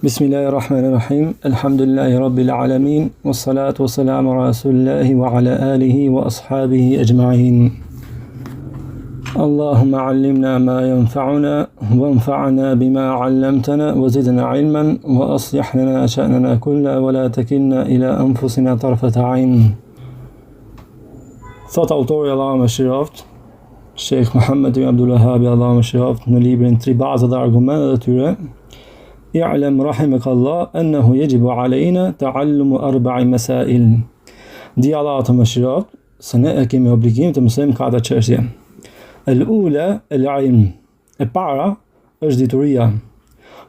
Bismillahirrahmanirrahim. Alhamdulillahi rabbil alamin. Wassalatu wassalamu ala rasulillahi wa ala alihi wa ashabihi ajma'in. Allahumma allimna ma yanfa'una wanfa'na bima 'allamtana wa zidna 'ilman wa aslih lana sha'nana kullahu wa la takilna ila anfusina tarfata 'ain. Thot autori Allahu më shiroft, Sheikh Muhammad ibn Abdul Wahhab Allahu më shiroft në librin Tri bazat dhe argumentet e tyre: I'lam rahimakallah annahu yajibu alayna ta'allum arba'i masail. Di Allah të mëshiroft se ne kemi obligim të mësojmë katër çështje. Al-ula al-ilm. E para është dituria.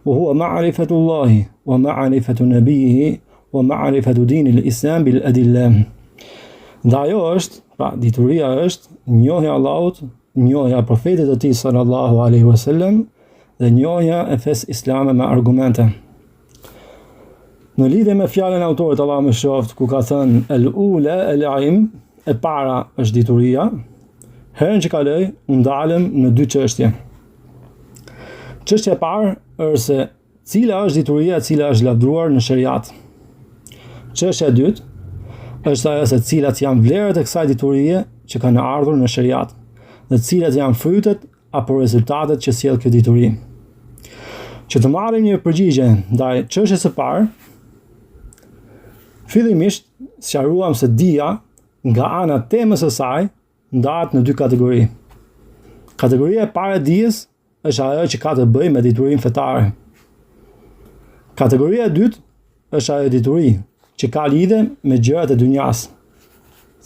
Wa huwa ma'rifatullahi wa ma'rifatu nabiyhi wa ma'rifatu dinil islam bil adilla. Dhe ajo është, dituria është njohja e Allahut, njohja e profetit të tij sallallahu alaihi wasallam dhe njohja e fesë islame me argumente. Në lidhje me fjalën e autorit Allahu më shiroft, ku ka thënë el-ula el-ilm, e para është dituria, herën që kaloj u ndalëm në dy çështje. Çështja e parë është se cila është dituria e cila është lavdruar në shariat. Çështja e dytë është ajo se cilat janë vlerat e kësaj diturie që kanë ardhur në shariat dhe cilat janë frytet apo rezultatet që sjell kjo dituri. Që të marrim një përgjigje ndaj çështjes së parë, fillimisht sqaruam se dija nga ana e temës së saj ndahet në dy kategori. Kategoria e parë e dijes është ajo që ka të bëjë me diturinë fetare. Kategoria e dytë është ajo dituri që ka lidhje me gjërat e dunjas.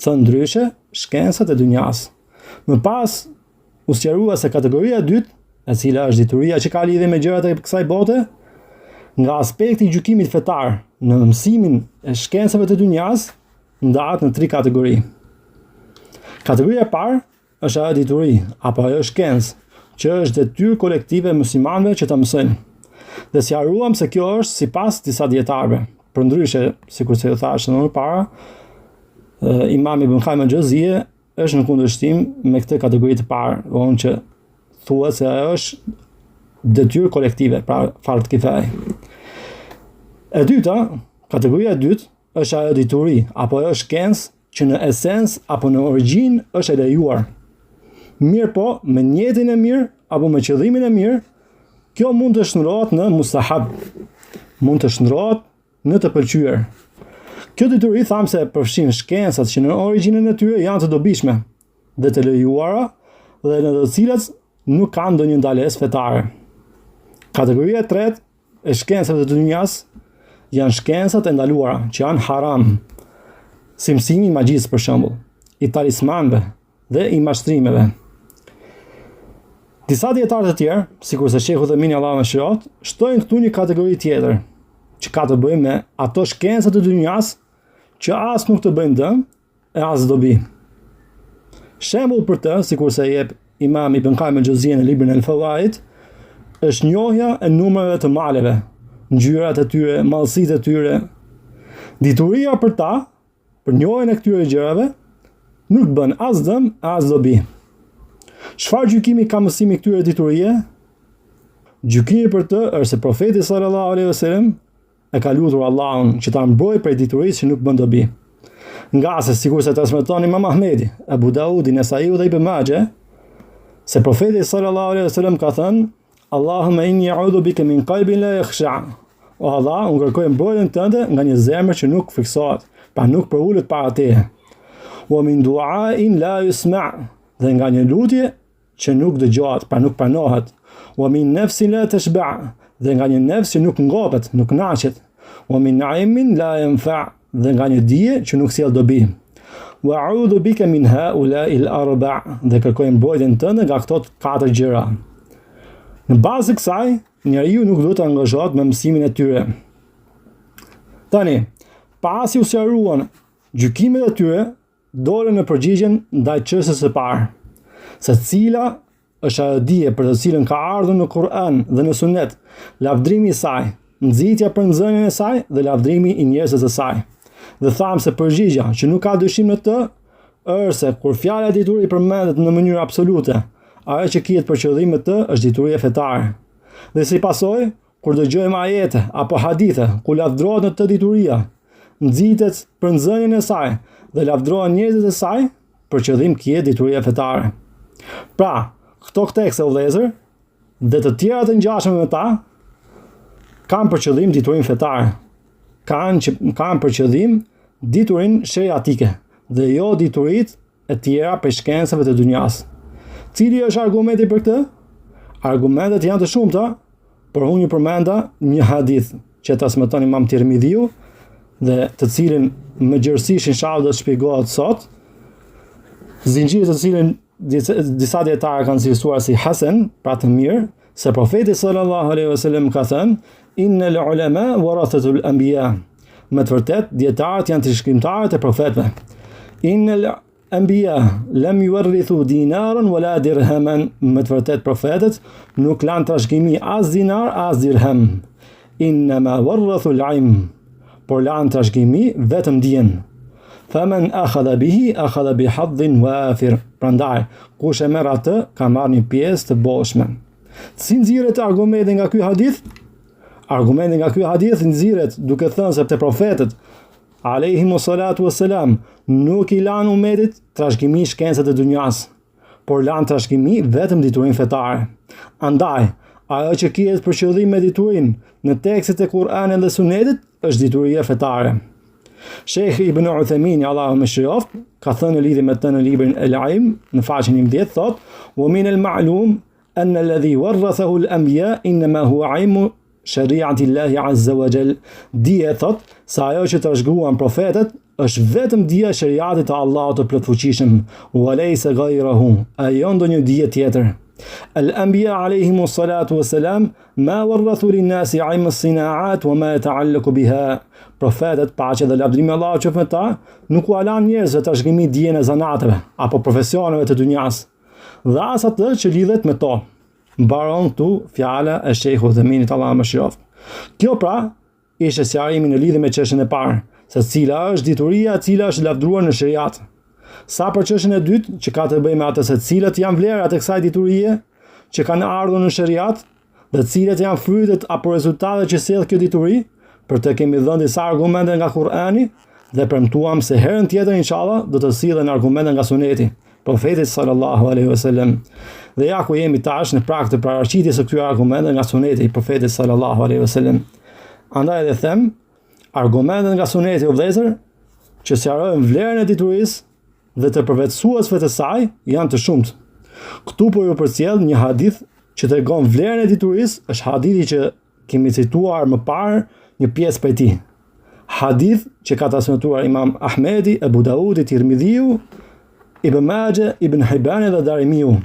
Thënë ndryshe, shkencat e dunjas. Më pas u sqarua se kategoria e dytë, e cila është dituria që ka lidhje me gjërat e kësaj bote, nga aspekti i gjykimit fetar në mësimin e shkencave të dunjas, ndahet në tri kategori. Kategoria e parë është ajo dituri apo ajo shkencë që është detyrë kolektive e muslimanëve që ta mësojnë. Dhe sqaruam se kjo është sipas disa dietarëve. Përndryshe, sikur se thashë më parë, Imam Ibn Qayyim al-Jawziyja është në kundërshtim me këtë kategori të parë, vonë që thuhet se ajo është detyrë kolektive, pra fard kifaj. E dyta, kategoria e dytë është ajo dituri apo ajo shkencë që në esencë apo në origjinë është e lejuar. Mirë po, me niyetin e mirë apo me qëllimin e mirë, kjo mund të shndrohet në mustahab, mund të shndrohet në të pëlqyer. Kjo dituri tham se përfshin shkencat që në origjinën e tyre janë të dobishme dhe të lejuara dhe në të cilat nuk kanë ndonjë ndalesë fetare. Kategoria e tretë e shkencave të dunjas janë shkencat e ndaluara, që janë haram, si mësimi i magjisë për shembull, i talismanëve dhe i mashtrimeve. Disa dietarë të tjerë, sikur se Sheikhu Themini Allahu më shiroft, shtojnë këtu një kategori tjetër, që ka të bëjë me ato shkencat e dunjas që as nuk të bëjnë dëm e as dobi. Shembull për të, sikur se jep Imam Ibn Qayyim al-Jawziyja në librin al-Fawaid, është njohja e numrave të maleve, ngjyrat e tyre, mallësitë e tyre. Dituria për ta, për njohjen e këtyre gjërave, nuk bën as dëm as dobi. Çfarë gjykimi ka mësimi këtyre diturie? Gjykimi për të është se profeti sallallahu alaihi wasallam e ka lutur Allahun që ta mbrojë prej diturisë që nuk bën dobi. Nga se sikur se transmeton Imam Ahmedi, Abu Daudi, Nesaiu dhe Ibn Majah, se profeti sallallahu alaihi wasallam ka thënë: Allahumma inni a'udhu bika min qalbin la yakhsha. O Allah, unë kërkoj mbrojtjen tënde nga një zemër që nuk friksohet, pa nuk përullet para teje. Wa min du'ain la yusma', dhe nga një lutje që nuk dëgjohet, pa nuk pranohet. Wa min nafsin la tashba', dhe nga një nefs që nuk ngopet, nuk naqet. Wa min na'imin la yanfa', dhe nga një dije që nuk sjell dobi. Wa a'udhu bika min ha'ula'i al-arba', dhe kërkoj mbrojtjen tënde nga këto katër gjëra. Në bazë të kësaj, njeriu nuk duhet të angazhohet me mësimin e tyre. Tani, pasi u sqaruan gjykimet e tyre, dolën në përgjigjen ndaj çështjes së parë, se cila është ajo dije për të cilën ka ardhur në Kur'an dhe në Sunet, lavdrimi i saj, nxitja për nxënien e saj dhe lavdrimi i njerëzve të saj. Dhe tham se përgjigja që nuk ka dyshim në të është se kur fjala dituri përmendet në mënyrë absolute, ajo që kihet për qëllim të është dituria fetare. Dhe si pasojë, kur dëgjojmë ajete apo hadithe ku lavdrohet në të dituria, nxitet për nxënien e saj dhe lavdrohen njerëzit e saj, për qëllim kje dituria fetare. Pra, këto tekste o vëllezër dhe të tjera të ngjashme me ta kanë për qëllim diturin fetare. Kanë për qëllim diturin sheriatike dhe jo diturit e tjera për shkencave të dunjas. Cili është argumenti për këtë? Argumentet janë të shumta, por unë ju përmenda një hadith që transmeton Imam Tirmidhiu dhe të cilin më gjërësisht inshallah do të shpjegohet sot. Zinxhiri të cilin disa dietarë kanë cilësuar si hasan, pra të mirë, se profeti sallallahu alaihi wasallam ka thënë: "Innal ulama warathatul anbiya." Me të vërtet, dietarët janë trishkrimtarët e profetëve. Innal anbiya lam yuwarrithu dinaran wala dirhaman. Me të vërtet, profetët nuk lanë trashëgimi as dinar as dirham. Innama warathu al-ilm. Por lanë trashëgimi vetëm dijen. Faman akhadha bihi akhadha bi hadhin wafir. Prandaj, kush e merr atë ka marrë një pjesë të boshme. Si nxirret argumenti nga ky hadith? Argumenti nga ky hadith nxirret duke thënë se te profetët alayhimu salatu wassalam nuk i lanë umetit trashëgimi shkencët e dunjas, por lanë trashëgimi vetëm diturin fetare. Andaj, ajo që kihet për qëllim me diturin në tekstet e Kur'anit dhe Sunetit është dituria fetare. Sheikh Ibn Uthaymin, Allahu më shëroft, ka thënë në lidhje me të në librin El-Ilm, në faqen 11, thotë: "Wa min al-ma'lum an alladhi warathahu al-anbiya inma huwa 'ilmu shari'ati Allahi 'azza wa jall." Dije thot se ajo që trashëguan profetët është vetëm dija e shariatit të Allahut të plotfuqishëm, wa laysa ghayruhu, ajo ndonjë dije tjetër. Al-anbiya alayhimu salatu wassalam ma warathu lin-nasi 'ilma as-sina'at wa ma yata'allaqu biha. Profetët, paqja dhe lavdrimi Allahut qoftë me ta, nuk u lanë njerëzve trashëgimi dijen e zanateve apo profesioneve të dunjas, dhe as atë që lidhet me to. Mbaron këtu fjala e Sheikhut Uthaymeenit, Allahu më shëroft. Kjo pra ishte sqarimi në lidhje me çështjen e parë, se cila është dituria e cila është lavdruar në shariat. Sa për çështjen e dytë, që ka të bëjë me atë se cilat janë vlerat e kësaj diturie që kanë ardhur në shariat dhe cilat janë frytet apo rezultatet që sjell kjo dituri, për të kemi dhënë disa argumente nga Kur'ani dhe premtuam se herën tjetër inshallah do të sillen argumente nga Suneti, profetit sallallahu alaihi wasallam. Dhe ja ku jemi tash në prag të paraqitjes së këtyre argumente nga Suneti i profetit sallallahu alaihi wasallam. Andaj edhe them, argumentet nga Suneti o vëllezër që sqarojnë vlerën e diturisë dhe të përvetësuesve të saj janë të shumtë. Këtu po ju përcjell një hadith që tregon vlerën e diturisë, është hadithi që kemi cituar më parë një pjesë prej tij. Hadith që ka transmetuar Imam Ahmedi, Abu Daudi, Tirmidhiu, Ibn Majah, Ibn Hibban dhe Darimiu.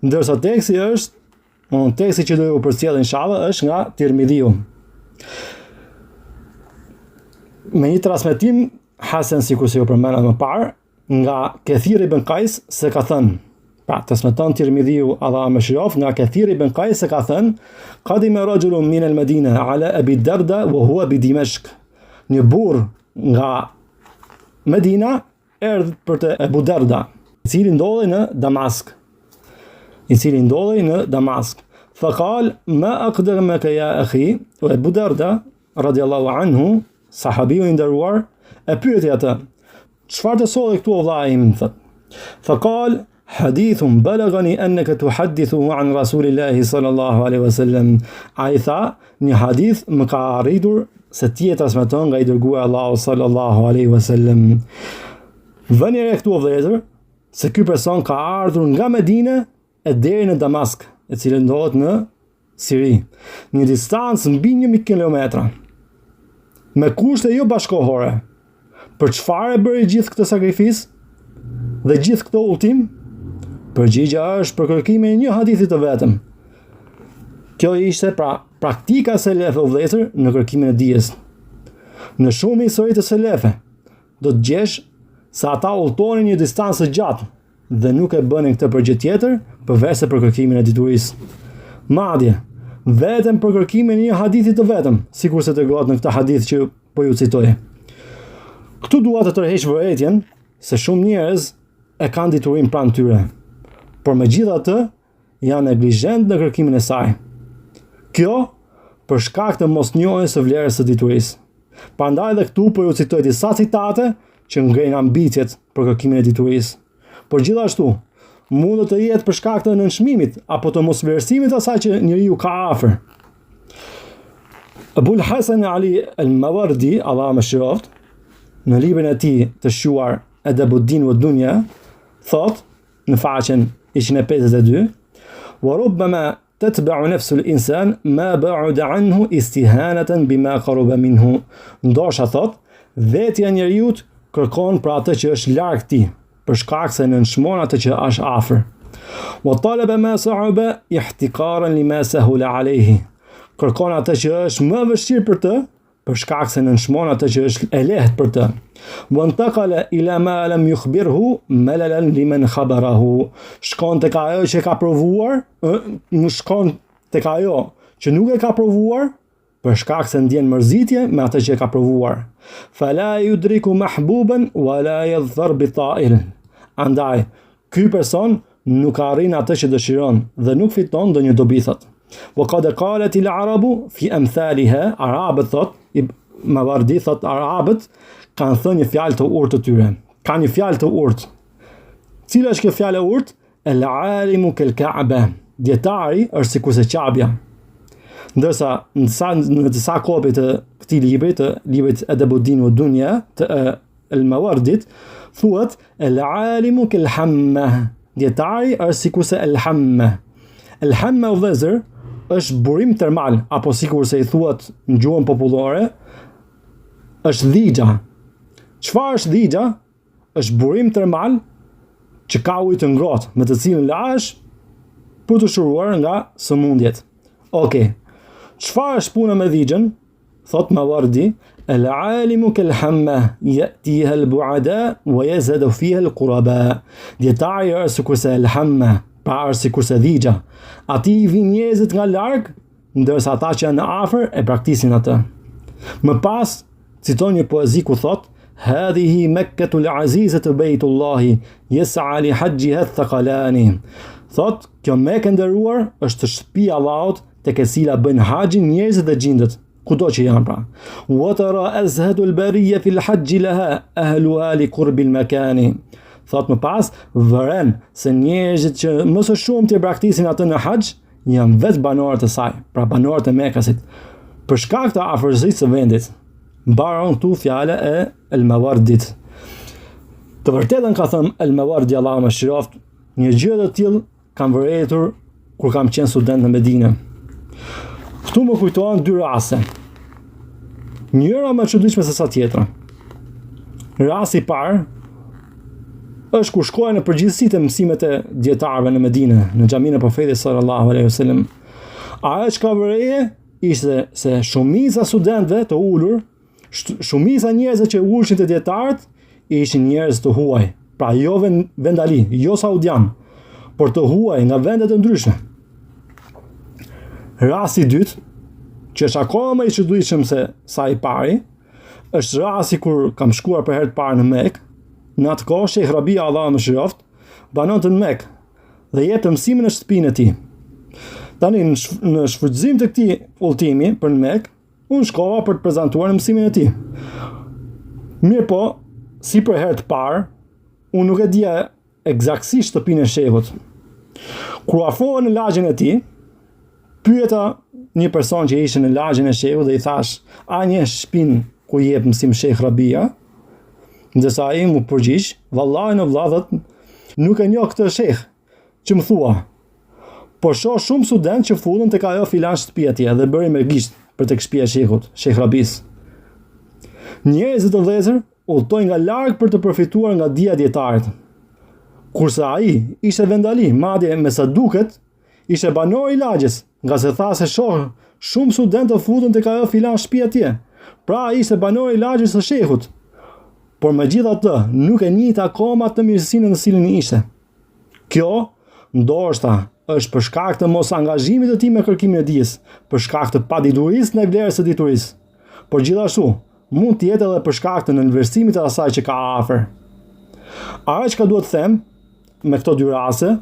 Ndërsa teksti që do ju përcjell inshallah është nga Tirmidhiu. Me një transmetim hasan, sikur se ju përmenda më parë, nga Kathir ibn Qais se ka thënë. Pra, transmeton Tirmidhiu, Allahu më shëroft, nga Kathir ibn Qais se ka thënë: "Qadima rajulun min al-Madina ala Abi Darda wa huwa bi Dimashq." Një burr nga Medina erdhi për te Abu Darda, i cili ndodhej në Damask. Faqal: "Ma aqdamaka ya akhi?" Abu Darda radiyallahu anhu, sahabiu i nderuar, e pyeti atë: "Çfarë të solli këtu o vllai im?" Faqal: "Hadithun balagani annaka tuhaddithu an Rasulillahi sallallahu alaihi wasallam." Ai tha, një hadith më ka arritur se ti e transmeton nga i dërguar Allahu sallallahu alaihi wasallam. Vëni re këtu o vëllezër, se ky person ka ardhur nga Medina e deri në Damask, e cila ndodhet në Siri, një distancë mbi 1000 kilometra, me kushte jo bashkohore. Për çfarë bëri gjithë këtë sakrificë dhe gjithë këto udhtim? Përgjigja është për kërkimin e një hadithi të vetëm. Kjo ishte pra praktika selefe o vëllezër në kërkimin e dijes. Në shumë histori të selefe do të gjesh se ata udhtonin një distancë gjatë dhe nuk e bënin këtë për gjë tjetër përveç se për kërkimin e diturisë. Madje vetëm për kërkimin e një hadithi të vetëm, sikur se tregohet në këtë hadith që po ju citoj. Këtu dua të tërheq vërejtjen se shumë njerëz e kanë diturin pranë tyre, por megjithatë janë neglizhent në kërkimin e saj. Kjo për shkak të mosnjohjes së vlerës së diturisë. Prandaj dhe këtu po ju citoj disa citate që ngrenë ambicjet për kërkimin e diturisë. Por gjithashtu, mund të jetë për shkak të nënshmimit apo të mosvlerësimit asaj që njeriu ka afër. Abul Hasan Ali al-Mawardi, Allah më shëroft, në librin e tij të shuar Adabuddin wa Dunya, thot në faqen 152: "Wa rubbama tatba'u nafsu al-insan ma ba'uda anhu istihanatan bima qaruba minhu." Ndosha thot, vetja e njeriu kërkon për atë që është larg tij, për shkak se nënshmon atë që është afër. "Wa talaba ma sa'aba ihtiqaran lima sahula alayhi." Kërkon atë që është më vështirë për të, për shkak se nënshmon atë që është e lehtë për të. "Wantaqala ila ma lam yukhbirhu malalan liman khabarahu." Shkon tek ajo që ka provuar, shkon tek ajo që nuk e ka provuar, për shkak se ndjen mërzitje me atë që e ka provuar. "Fala yudriku mahbuban wala yadhfar bi ta'il." Andaj, ky person nuk arrin atë që dëshiron dhe nuk fiton ndonjë dobi thot. "Waqad qalat al-arabu fi amthaliha." Arabët thot, Mawardi thot, arabët kanë thënë një fjalë të urtë të tyre. Ka një fjalë të urtë. Cila është kjo fjalë e urtë? "El-alimu kal-Ka'ba." Dietari është sikurse Ka'bja. Ndërsa në disa kopje të këtij libri, të librit Adabuddin wa Dunya të al-Mawardit, thuhet "El-alimu kal-hamma." Dietari është sikurse el-hamma. El-hamma u vëzër është burim termal, apo sikurse i thuhet në gjuhën popullore, është dhigja. Çfarë është dhigja? Është burim termal që ka ujë të ngrohtë, me të cilën lahesh për të shuruar nga sëmundjet. Okej. Çfarë është puna me dhigjën? Thot Mawardi, "El-alimu kal-hamma ya'tiha al-bu'ada wa yazadu fiha al-quraba." Dietari është sikurse el-hamma, pra është sikurse dhigja. Ati i vin njerëzit nga larg, ndërsa ata që janë afër e praktisin atë. Më pas citon një poezi ku thot: "Hadhihi Mekkatu al-azizatu baytullahi yas'a li hajjiha ath-thaqalani." Thot, kjo Mekë nderuar është shtëpia e Allahut tek e cila bëjnë haxhin njerëzit dhe gjindët, kudo që janë pra. "Wa tara azhadu al-bariyya fi al-hajj laha ahluha li qurbi al-makani." Thot më pas, vëren se njerëzit që më së shumti e praktisin atë në haxh janë vetë banorët e saj, pra banorët e Mekkasit, për shkak të afërsisë së vendit. Mbaron këtu fjala e El-Mawardit. Të vërtetën ka thënë El-Mawardi, Allahu më shëroft, një gjë të tillë kam vërejtur kur kam qenë student në Medinë. Këtu më kujtohen dy raste. Njëra më e çuditshme se sa tjetra. Rasti i parë është kur shkoja në përgjithësi të mësimet e dietarëve në Medinë, në xhaminë e Profetit sallallahu alaihi wasallam. Ajo që ka vëreje ishte se shumica studentëve të ulur, shumica njerëzve që ulshin te dietarët ishin njerëz të huaj, pra jo vendali, jo saudian, por të huaj nga vende të ndryshme. Rasti i dytë, që është akoma më i çuditshëm se sa i pari, është rasti kur kam shkuar për herë të parë në Mekë. Në atë kohë Sheikh Rabia, Allah më shëroft, banonte në Mekë dhe jepte mësimin në shtëpinë e tij. Tani në shfrytëzim të këtij udhëtimi për në Mekë, unë shkova për të prezantuar në mësimin e tij. Mirë po, si për herë të parë, unë nuk e dija eksaktësisht shtëpinë e shehut. Kur afrova në lagjen e tij, pyeta një person që ishte në lagjen e shehut dhe i thash: "A njeh shtëpinë ku jep mësim Sheikh Rabia?" Ndërsa ai mu përgjigj: "Vallahi në vlladhat nuk e njoh këtë sheh që më thua. Por shoh shumë student që funden tek ajo filan shtëpi atje dhe bërin me gisht për tek shtëpia e shehut, Sheikh Rabis." Njerëzit të vëllezër udhtojnë nga larg për të përfituar nga dia dietarit. Kurse ai ishte vendali, madje me sa duket, ishte banor i lagjes, nga se tha se shoh shumë student të futen tek ajo filan shtëpi atje. Pra ai ishte banor i lagjes së shehut. Por megjithatë nuk e njihte akoma të mirësinë në cilën ishte. Kjo ndoshta është për shkak të mos angazhimit të tij me kërkimin e dijes, për shkak të paditurisë ndaj vlerës së diturisë. Por gjithashtu mund të jetë edhe për shkak të nënvlerësimit të asaj që ka afër. Ajo që duhet të them me këto dy raste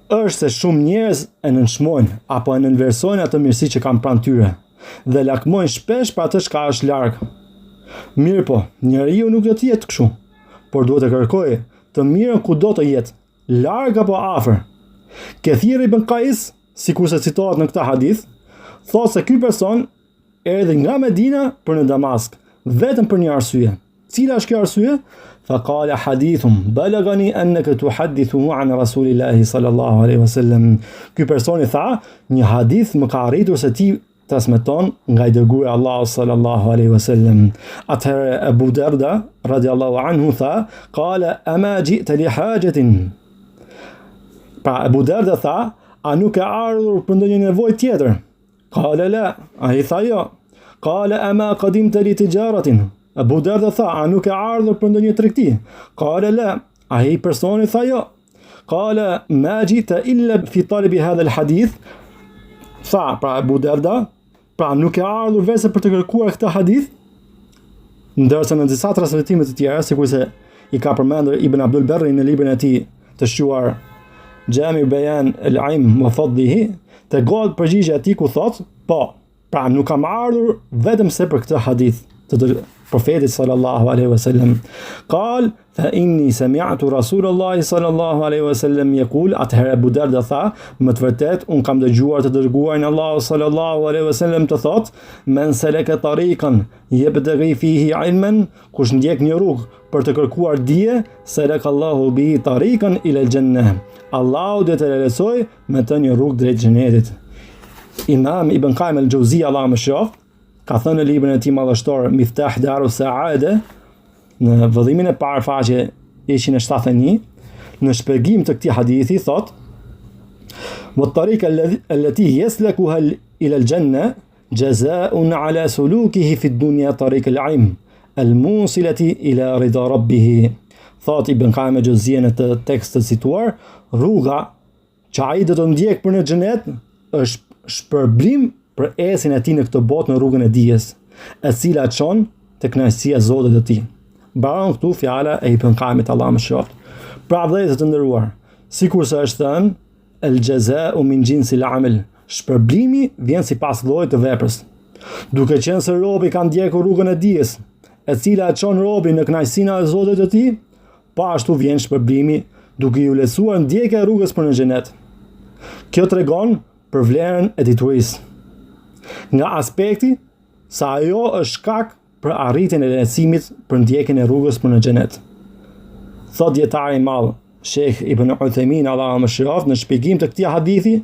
është se shumë njerëz e nënshmojnë apo e nënvlerësojnë atë mirësi që kanë pranë tyre dhe lakmojnë shpesh për atë çka është larg. Mirë po, njeriu nuk do të jetë kështu, por duhet të kërkojë të mirën kudo të jetë, larg apo afër. Kathir ibn Qais, sikur se citohet në këtë hadith, thotë se ky person erdhi nga Medina për në Damask, vetëm për një arsye. Cila është kjo arsye? Faqala hadithun balagani annaka tuhaddithu an rasulillahi sallallahu alaihi wasallam. Ky person i tha, një hadith më ka arritur se ti transmeton nga i dërguari Allahu sallallahu alaihi wasallam. Atëherë Abu Darda radiallahu anhu tha, qala ama ji'ta li hajatin. Pra Abu Darda tha, a nuk e ardhur për ndonjë nevojë tjetër? Qala la, ai tha jo. Qala ama qadimta li tijaratin. Abu Darda tha, a nuk e ardhur për ndonjë tregti? Qala la, ai personi tha jo. Qala ma ji'ta illa fi talibi hadha alhadith. Tha pra Abu Darda, pra nuk e ardhur vetëm për të kërkuar këtë hadith, ndërsa në disa transmetime të tjera, sikurse i ka përmendur Ibn Abdul Barri në librin e tij të shquar Jami Bayan al-Ilm wa Fadlihi, tregon përgjigjja e tij ku thotë, po, pra nuk kam ardhur vetëm se për këtë hadith të profetit sallallahu alaihi wasallam. Qal fa inni sami'tu Rasulullahi sallallahu alaihi wasallam yaqul, atëherë Abu Darda tha, më të vërtet un kam dëgjuar të dërguarin Allahu sallallahu alaihi wasallam të thotë, men salaka tariqan yabtaghi fihi ilman, kush ndjek një rrugë për të kërkuar dije, salakallahu bihi tariqan ila al-jannah. Allahu do të lejojë me të një rrugë drejt xhenetit. Imam Ibn Qayyim al-Jawziyya Allahu mëshiroft ka thënë në librin e tij madhështor Miftah Darus Saada, në vëllimin e parë faqe 171, në shpjegim të këtij hadithi thotë: "Wa at-tariqa allati yaslakuha ila al-janna jazaa'un 'ala sulukihi fi ad-dunya tariq al-'ilm al-musilati ila rida rabbih." Thotë Ibn Qayyim al-Jawziyya në të tekst të cituar, rruga që ai do të ndjek për në xhenet është shpërblim për esin e tij në këtë botë në rrugën e dijes, e cila çon te kënaqësia e Zotit të tij. Mbaron këtu fjala e Ibn Qayyimit Allahu mëshiroft. Pra vëllezër të nderuar, sikurse është thënë, el jazaa'u min jinsi al-amal, shpërblimi vjen sipas llojit të veprës. Duke qenë se robi ka ndjekur rrugën e dijes, e cila e çon robin në kënaqësinë e Zotit të tij, po ashtu vjen shpërblimi duke ju lehtësuar ndjekja e rrugës për në xhenet. Kjo tregon për vlerën e diturisë, nga aspekti sa ajo është shkak për arritjen e lehtësimit për ndjekjen e rrugës për në xhenet. Thot dietari i madh Sheikh Ibn Uthaymin Allahu mëshiroft në shpjegim të këtij hadithi,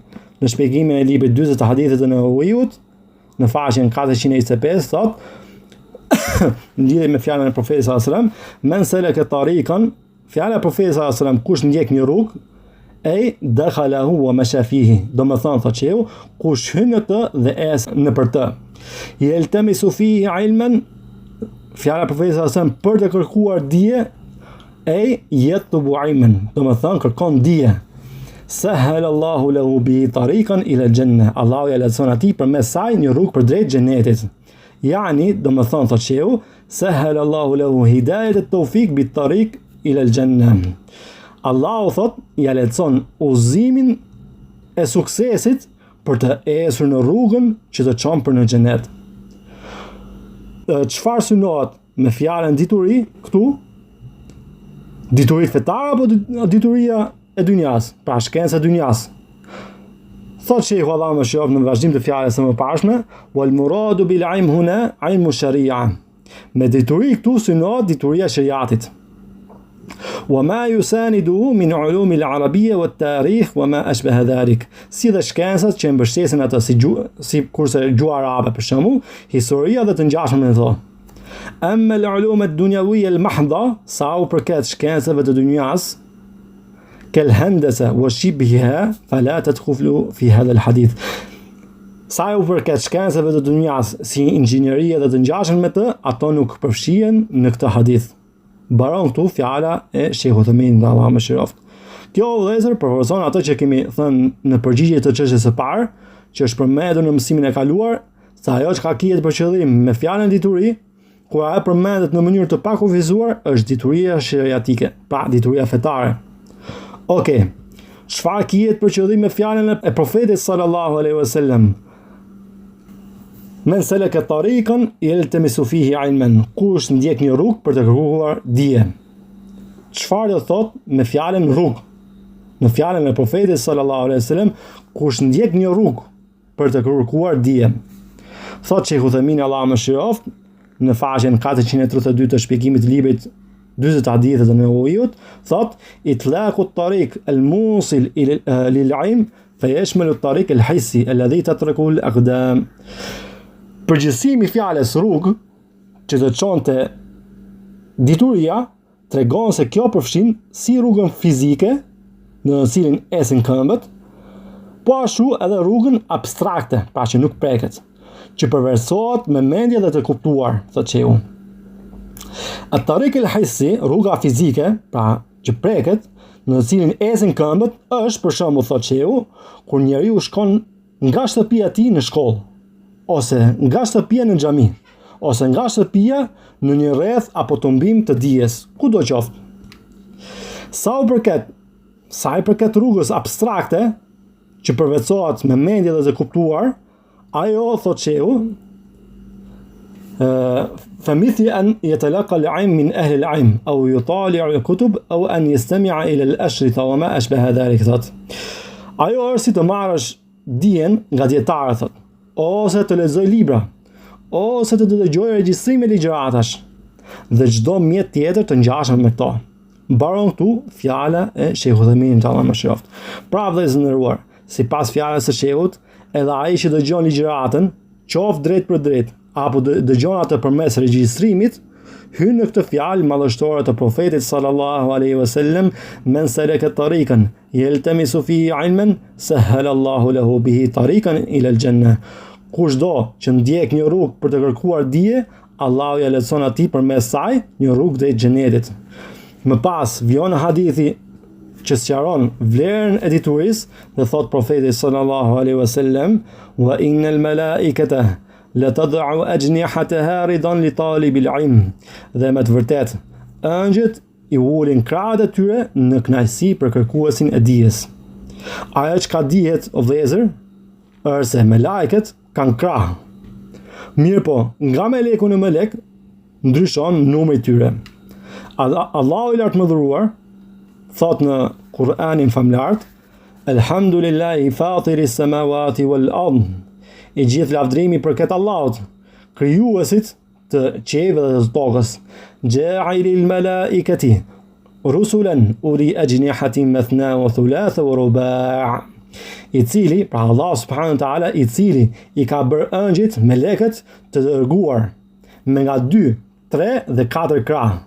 në shpjegimin e librit 40 të hadithit të Nevojut, në faqen 425 thot në lidhje me fjalën e profetit sallallahu alajhi wasallam, men salaka tariqan, fjala e profetit sallallahu alajhi wasallam, kush ndjek një rrugë, e dakhalahu wa masha fihi, do më thënë thotë çeu, kush hyn në të dhe es në për të. Yeltamisu fihi ilman, fjala e profetit sallallahu alajhi wasallam për të kërkuar dije, e yatlubu ilman, do më thënë kërkon dije. Sahhala Allahu lahu bi tariqan ila al-janna, Allahu ja lehtëson atij përmes saj një rrugë për drejt xhenetit. Yani, do më thënë thotë çeu, sahhala Allahu lahu hidayat at-tawfiq bi tariq ila al-janna. Allahu thot, ja lehtëson udhëzimin e suksesit për të esur në rrugën që të çon për në xhenet. Çfarë synohet me fjalën dituri këtu? Dituri fetare apo dituria e dynjas, pra shkenca e dynjas? Thot Sheikhu Allahu mëshiroft në vazhdim të fjalës së mëparshme, wal muradu bil ilm huna ilmu sharia. Me dituri këtu synohet dituria e shariatit. وما يسانده من علوم العربية والتاريخ وما أشبه ذلك, si dhe shkencët që mbështesin atë si kurse gjuha arabe për shembull, historia dhe të ngjashme me to. أما العلوم الدنيوية المحضة, sa u përket shkencave të dunjas, كالهندسة وشبهها فلا تدخل في هذا الحديث. Sa u përket shkencave të dunjas si inxhinieria dhe të ngjashme me të, ato nuk përfshihen në këtë hadith. Baron këtu fjala e Sheikh Uthaymin Allahu mëshiroft. Kjo vëllezër përforcon ato që kemi thënë në përgjigje të çështjes së parë, që është përmendur në mësimin e kaluar, se ajo që ka kiet për qëllim me fjalën dituri, kur ajo përmendet në mënyrë të pakufizuar, është dituria shariatike, pra dituria fetare. Okej. Çfarë kiet për qëllim me fjalën e profetit sallallahu alaihi wasallam? Men seleke tariqan yaltamisu fihi ilman, kush ndjek një rrugë për të kërkuar dije. Çfarë do thot me fjalën rrugë? Në fjalën e profetit sallallahu alaihi wasallam, kush ndjek një rrugë për të kërkuar dije. Thot Sheikh Uthaymeen Allahu mëshiroft në faqen 432 të shpjegimit të librit 40 hadithe të Nevawiut, thot itlaqu at-tariq al-musil lil-ilm fayashmalu at-tariq al-hissi alladhi tatruku al-aqdam. Përgjithësimi i fjalës rrugë që të çonte dituria tregon se kjo përfshin si rrugën fizike në cilin esin këmbët, po ashtu edhe rrugën abstrakte, pra që nuk preket, që përversohet me mendje dhe të kuptuar, thot Shehu. At-tariq al-hissi, rruga fizike, pra që preket, në cilin esin këmbët, është për shembull, thot Shehu, kur njeriu shkon nga shtëpia e tij në shkollë, ose nga shtëpia në xhami, ose nga shtëpia në një rreth apo tumbim të dijes, kudo qoftë. Sa i përket rrugës abstrakte, që përvetësohet me mendje dhe të kuptuar, ajo, thot Shehu, فمثل أن يتلقى العلم من أهل العلم أو يطالع الكتب أو أن يستمع إلى الأشرطة وما أشبه ذلك. Thot. Ajo është si të marrësh dijen nga dietarët, thot, ose të lexoj libra, ose të dëgjoj regjistrime ligjëratash dhe çdo mjet tjetër të ngjashëm me këto. Mbaron këtu fjala e Sheikh Uthaymeenit Allahu mëshiroft. Pra vëllezër nderuar, sipas fjalës së Shehut, edhe ai që dëgjon ligjëratën, qoftë drejt për drejt, apo dëgjon atë përmes regjistrimit, hyn në këtë fjalë madhështore të profetit sallallahu alaihi wasallam, men salaka tariqan yaltamisu fihi ilman sahhala Allahu lahu bihi tariqan ila al-janna. Kushdo që ndjek një rrugë për të kërkuar dije, Allahu ja lehtëson atij përmes saj një rrugë drejt xhenetit. Më pas vjen hadithi që sqaron vlerën e diturisë dhe thot profeti sallallahu alaihi wasallam, wa innal malaikata la tad'u ajnihataha ridan li talibil ilm. Dhe me të vërtet, ëngjët i ulin krahët e tyre në kënaqësi për kërkuesin e dijes. Ajo që ka dihet o vëllezër, është se me lajket kanë krah. Mirë po, nga meleku në melek ndryshon numri i tyre. Allahu i lartë mëdhëruar thot në Kur'anin famlart, Elhamdulillahi fatiri samawati wal ard. I gjithë lavdrimi përket Allahut, krijuesit të qiellit dhe të tokës. Ja'ilil malaikati rusulan uli ajnihatin mathna wa thulatha wa ruba'. I cili, pra Allah subhanahu wa taala, i cili i ka bërë ëngjit melekët të dërguar me nga 2, 3 dhe 4 krah.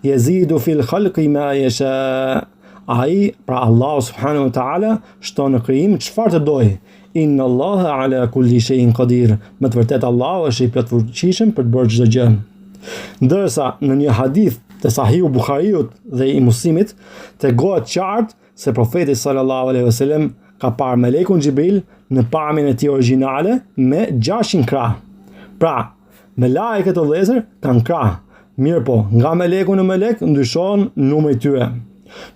Yazidu fil khalqi ma yasha. Ai, pra Allah subhanahu wa taala, shton në krijim çfarë të dojë. Inna Allaha ala kulli shay'in qadir. Me të vërtetë Allahu është i plotfuqishëm për të bërë çdo gjë. Ndërsa në një hadith të Sahihu Buhariut dhe i Muslimit tregohet qartë se profeti sallallahu alaihi wasallam ka parë melekun Xhibril në pamjen e tij origjinale me 600 krah. Pra, me lajket o vëllezër kanë krah. Mirë po, nga meleku në melek ndryshon numri i tyre.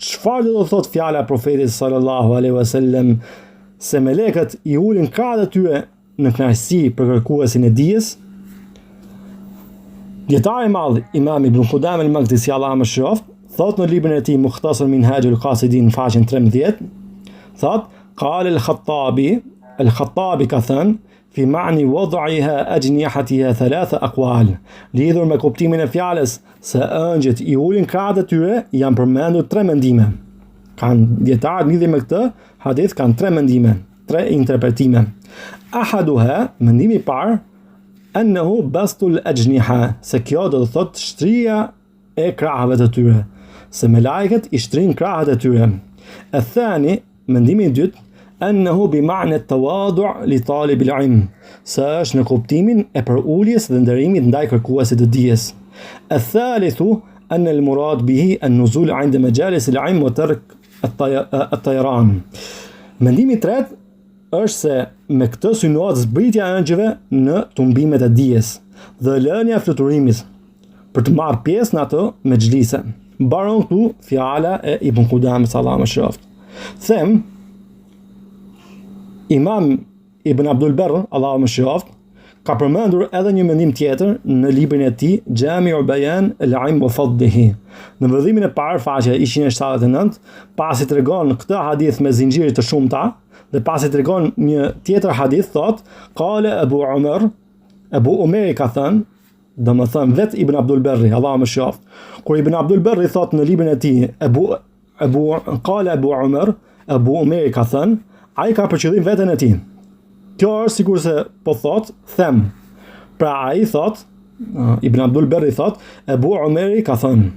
Çfarë do të thotë fjala e profetit sallallahu alaihi wasallam se melekët i ulin krahët e tyre në kënaqësi për kërkuesin e dijes? Dietari i madh Imam Ibn Qudam al-Maqdisi Allahu mëshiroft thot në librin e tij Mukhtasar Minhajul Qasidin faqen 13, thot qala al-Khattabi ka thënë fi ma'ni wad'iha ajnihatiha 3 aqwal. Lidhur me kuptimin e fjalës se ëngjët i ulin krahët e tyre janë përmendur 3 mendime. Kanë dietarët lidhje me këtë hadith kanë 3 mendime, 3 interpretime. Ahaduha, mendimi i parë, annahu bastul ajniha, se kjo do të thotë shtrija e krahëve të tyre, se me lajket i shtrin krahët e tyre. E thani, mendimi i dytë, annahu bi ma'na at-tawadu' li talib al-ilm, se është në kuptimin e përuljes dhe nderimit ndaj kërkuesit të dijes. E thalithu, anna al-murad bihi an-nuzul 'inda majalis al-ilm wa tark at-tayran. Mendimi i tretë është se me këtë synohet zbritja e ëngjëve në tumbimet e dijes dhe lënia e fluturimit për të marrë pjesë në ato me xhlise. Mbaron këtu fjala e Ibn Qudamit Allahu mëshiroft. Them Imam Ibn Abdul Barr Allahu mëshiroft ka përmendur edhe një mendim tjetër në librin e tij Jami'u Bayan al-Ilm wa Fadlihi. Në vëdhimin e parë, faqe 179, pasi tregon këtë hadith me zinxhire të shumta, dhe pasi tregon një tjetër hadith, thot, qala Abu Umer ka thënë, domethënë vet Ibn Abdul Berri, Allahu më shoft. Kur Ibn Abdul Berri thot në librin e tij qala Abu Umer ka thënë, ai ka për qëllim veten e tij. Kjo është sikur se po thot, them. Pra ai thot, Ibn Abdul Berri thot, Abu Umeri ka thënë.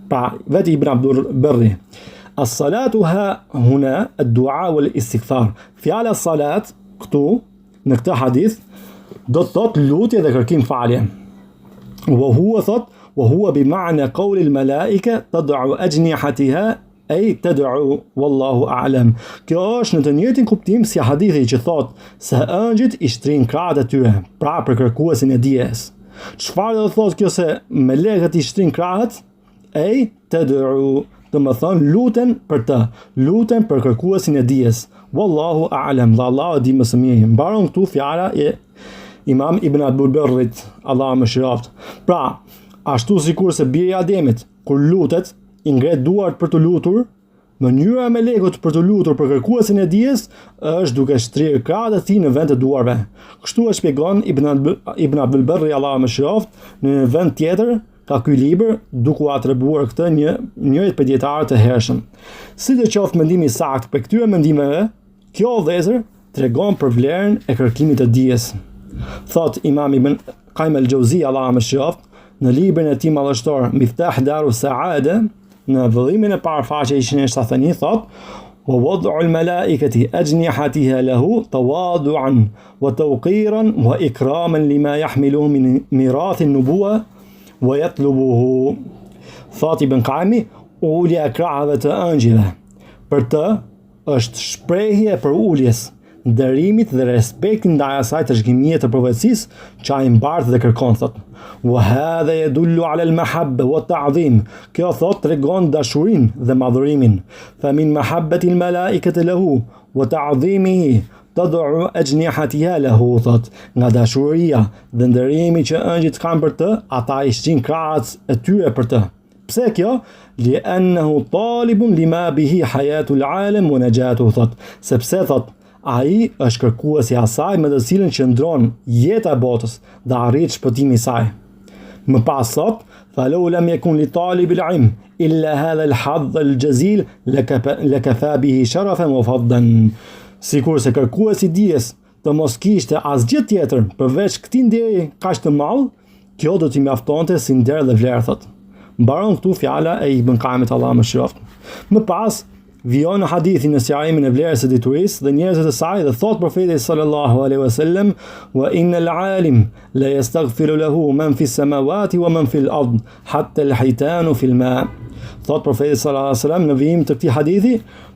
Pra vetë Ibn Abdul Berri. As-salatu huna ad-du'a wal-istighfar. Fjala salat këtu në këtë hadith do të thot lutje dhe kërkim falje. Wa huwa bi ma'na qawli al-malaika tad'u ajnihatiha ay tad'u wallahu a'lam. Kjo është në të njëjtin kuptim si hadithi që thot se ëngjëjt i shtrin krahët e tyre, pra për kërkuesin e dijes. Çfarë do të thotë kjo se melekët i shtrin krahët? Ay tad'u, do të thonë luten për të, luten për kërkuesin e dijes. Wallahu a'lam, Allahu di më së miri. Mbaron këtu fjala e Imam Ibn Abdul Berrit, Allahu më shëroft. Pra, ashtu sikur se biri i Ademit kur lutet i ngret duart për të lutur, mënyra e melekut për të lutur për kërkuesin e dijes është duke shtrirë krahët e tij në vend të duarve. Kështu e shpjegon Ibn Abdul Berri, Allahu më shëroft, në një vend tjetër ka ky libër duke u atribuar këtë njërit për dietarët e hershëm. Sidoqoftë mendimi i saktë për këtyre mendimeve, kjo vëllezër tregon për vlerën e kërkimit të dijes. Thot Imam Ibn Qayyim al-Jawziyja, Allahu më shëroft, në librin e tij madhështor Miftah Darus Saada, në vëllimin e parë faqe 171, thot, wa wad'u al-malaikati ajnihatiha lahu tawadu'an wa tawqiran wa ikraman lima yahmiluhu min mirath an-nubuwa wa yatlubuhu. Thot Ibn Qayyim, ulja e krahëve të ëngjëve për të është shprehje për uljes, nderimit dhe respektin ndaj asaj trashëgimie të profecisë që ai mbart dhe kërkon, thot. Wa hadha yadullu ala al-mahabba wa at-ta'zim. Kjo thot tregon dashurinë dhe madhurimin. Fa min mahabbati al-malaikati lahu wa ta'zimihi tad'u ajnihatiha lahu, thot. Nga dashuria dhe nderimi që ëngjëjt kanë për të, ata i shtin krahët e tyre për të. Pse kjo? Li'annahu talibun lima bihi hayatu al-alam wa najatuhu, thot. Sepse thot ai është kërkuesi i asaj me të cilën qëndron jeta e botës dhe arrit shpëtimi i saj. Më pas thot, falau lam yakun li talib al-ilm illa hadha al-hadh al-jazil lakafa bihi sharafan wa fadlan. Sikur se kërkuesi i dijes të mos kishte asgjë tjetër përveç këtij nderi kaq të madh, kjo do t'i mjaftonte si nder dhe vlerë, thot. Mbaron këtu fjala e Ibn Qayyimit, Allahu më shëroft. Më pas vijon në hadithin në sqarimin e vlerës së diturisë dhe njerëzit e saj dhe thot profeti sallallahu alaihi wasallam, wa innal alim la yastaghfiru lahu man fi samawati wa man fi al-ard hatta al-hitan fi al-ma. Thot profeti sallallahu alaihi wasallam në vijim të këtij hadithi,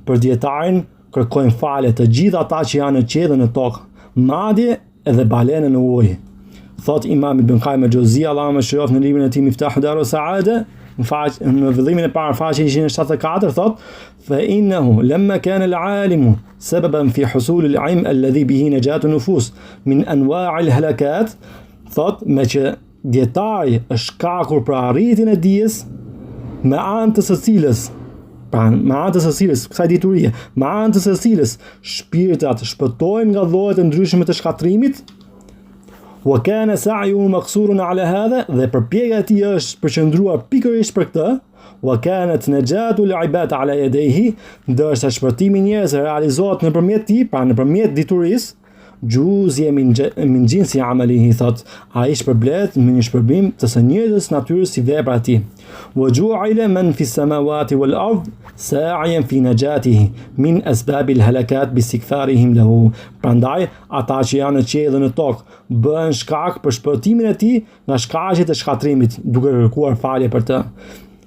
për dietarin kërkojnë falje të gjithë ata që janë në qiell dhe në tokë, madje edhe balenën në ujë. Thot Imam Ibn Qayyim al-Jawziyja, Allahu më shëroft, në librin e tij Miftah Darus Saada, në vëllimin e parë faqe 174, thot, fa innahu lamma kana al-alimu sababan fi husul al-ilm alladhi bihi najatu nufus min anwa' al-halakat, thot, me që dietari është shkakur për arritjen e dijes, me anë të së cilës, kësaj diturie, me anë të së cilës shpirtat shpëtojnë nga llojet e ndryshme të shkatrimit, wa kana sa'yuhu maqsurun ala hadha, dhe përpjekja e tij është përqendruar pikërisht për këtë, wa kanat najatu al-ibad ala yadayhi, ndërsa shpëtimi i njerëzve realizohet nëpërmjet tij, pra nëpërmjet diturisë, gjuzje min gjinsi amalihi, thot, ai shpërblet me një shpërbim të së njëjtës natyrës si vepra e tij. Wa ju'ila man fi samawati wal ard sa'iyan fi najatihi min asbab al-halakat bi istighfarihim lahu. Prandaj ata që janë në qiell dhe në tokë bëhen shkak për shpëtimin e tij nga shkaqjet e shkatrimit, duke kërkuar falje për të.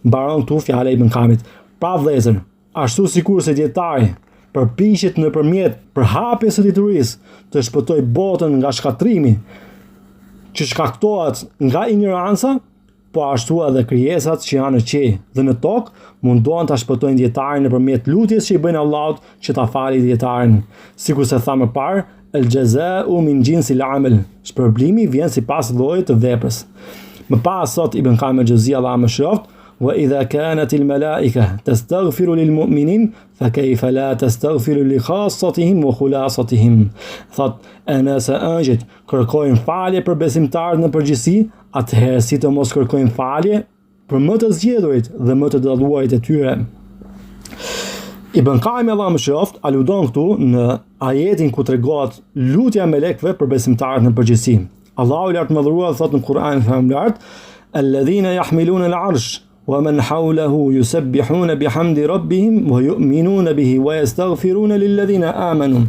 Mbaron këtu fjala e Ibn Qayyimit. Pra vëllezër, ashtu sikur se dietari përpiqet nëpërmjet përhapjes së diturisë të shpëtoj botën nga shkatrimi që shkaktohet nga ignoranca, po ashtu edhe krijesat që janë në qiell dhe në tokë mundohen ta shpëtojnë dietarin nëpërmjet lutjes që i bëjnë Allahut që ta falë dietarin. Sikur se tha më parë, El jaza'u min jinsi al-amal. Shpërblimi vjen sipas llojit të veprës. Më pas sot Ibn Qayyim al-Jawziyya Allahu më shëroft, وإذا كانت الملائكة تستغفر للمؤمنين فكيف لا تستغفر لخاصتهم وخلاصتهم. Thot, e nëse ëngjëjt kërkojnë falje për besimtarët në përgjithësi, atëherë si të mos kërkojnë falje për më të zgjedhurit dhe më të dalluarit e tyre. Ibn Qayyim Allahu më shëroft aludon këtu në ajetin ku tregohet lutja e melekëve për besimtarët në përgjithësi. Allahu i lartë mëdhëruar thot në Kur'an famulart: "Alladhina yahmiluna al-'arsh ومن حوله يسبحون بحمد ربهم ويؤمنون به ويستغفرون للذين آمنوا."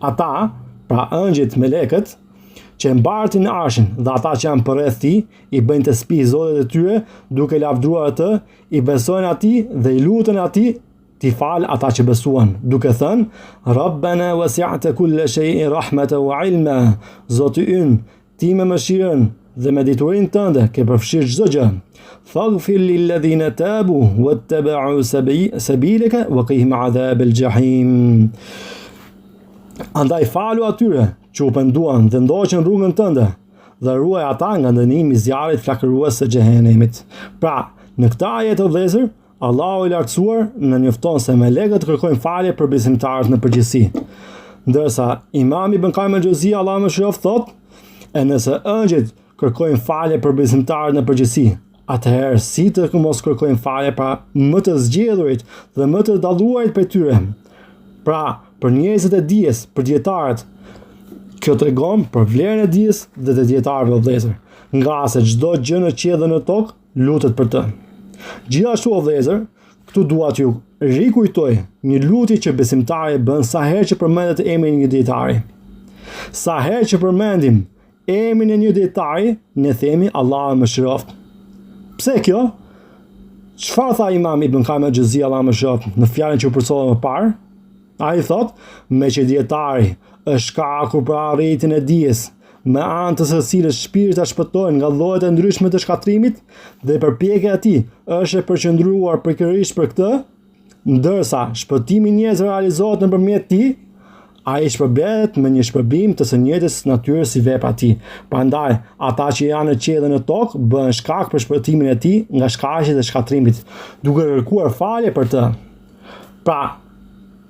Ata, pra ëngjëjt melekët, që mbartin arshin dhe ata që janë përreth tij, i bëjnë tasbih Zotit e tyre, duke lavdruar atë, i besojnë atij dhe i lutën atij t'i fal ata që besuan, duke thënë: "Rabbana wasi'ta kulla shay'in rahmatan wa 'ilma." Zoti ynë, ti me mëshirën dhe me diturinë tënde ke përfshirë çdo gjë. Faghfir lilladhina tabu wattaba'u sabilaka wa qihim 'adhab al-jahim. Andaj falu atyre që u penduan dhe ndoqën rrugën tënde dhe ruaj ata nga dënimi i zjarrit flakërues së xhehenemit. Pra, në këtë ajet o vëllezër, Allahu i lartësuar na njofton se melekët kërkojnë falje për besimtarët në përgjithësi. Ndërsa Imam Ibn Qayyim al-Jawziyya Allahu më shëroft thot, e nëse ëngjëjt kërkojnë falje për besimtarët në përgjithësi, atëherë si të mos kërkojnë falje pra më të zgjedhurit dhe më të dalluarit për tyre. Pra, për njerëzit e dijes, për dietarët, kjo tregon për vlerën e dijes dhe të dietarëve o vëllezër, nga se çdo gjë në qiell dhe në tokë lutet për të. Gjithashtu o vëllezër, këtu dua t'ju rikujtoj një lutje që besimtari bën sa herë që përmendet emri i një dietari. Sa herë që përmendim emrin e një dietari, ne themi Allahu më shëroft. Pse kjo? Çfarë tha Imam Ibn Qayyim al-Jawziyya Allahu më shëroft në fjalën që u përsolla më parë? Ai thot, me që dietari është shkaku për arritjen e dijes, me anë të së cilës shpirtat shpëtojnë nga llojet e ndryshme të shkatrimit dhe përpjekja e tij është e përqendruar pikërisht për këtë, ndërsa shpëtimi i njerëzve realizohet nëpërmjet tij, ai shpërblet me një shpërbim të së njëjtës natyre si vepra e tij. Prandaj, ata që janë në qiell dhe në tokë bëhen shkak për shpëtimin e tij nga shkaqjet e shkatrimit, duke kërkuar falje për të.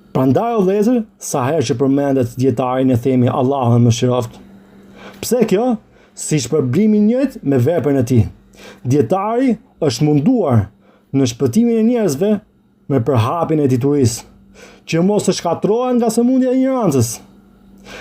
Prandaj o vëllezër, sa herë që përmendet dietari ne themi Allahu më shëroft. Pse kjo? Si shpërblim i njëjtë me veprën e tij. Dietari është munduar në shpëtimin e njerëzve me përhapjen e diturisë, që mos të shkatrohen nga sëmundja e ignorancës.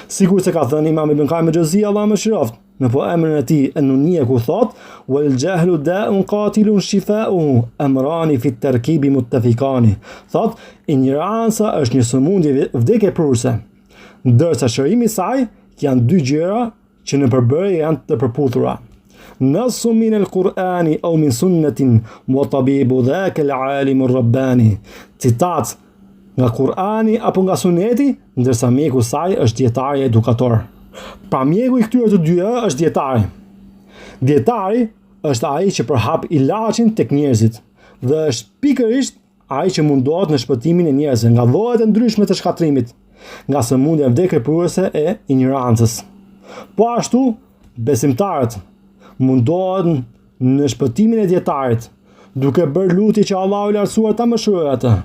Sikur se ka thënë Imam Ibn Qayyim al-Jawziyya Allahu më shëroft në poemën e tij An-Nuniyya ku thot: "Wal jahlu da'un qatilun shifa'uhu amrani fi at-tarkibi muttafiqani." Thot, ignoranca është një sëmundje vdekjeprurse, ndërsa shërimi i saj janë dy gjëra që në përbërje janë të përputhura. Nasu min al-Qur'ani aw min sunnatin wa tabibu dhaka al-alim ar-rabbani. Citat nga Kur'ani apo nga Suneti, ndërsa mjeku i saj është dietari edukator. Pra mjeku i këtyre të dyja është dietari. Dietari është ai që përhap ilaçin tek njerëzit dhe është pikërisht ai që mundohet në shpëtimin e njerëzve nga llojet e ndryshme të shkatrimit, nga sëmundja vdekjeprurse e ignorancës. Po ashtu, besimtarët mundohen në shpëtimin e dietarit, duke bërë lutje që Allahu i lartësuar ta mëshirojë atë.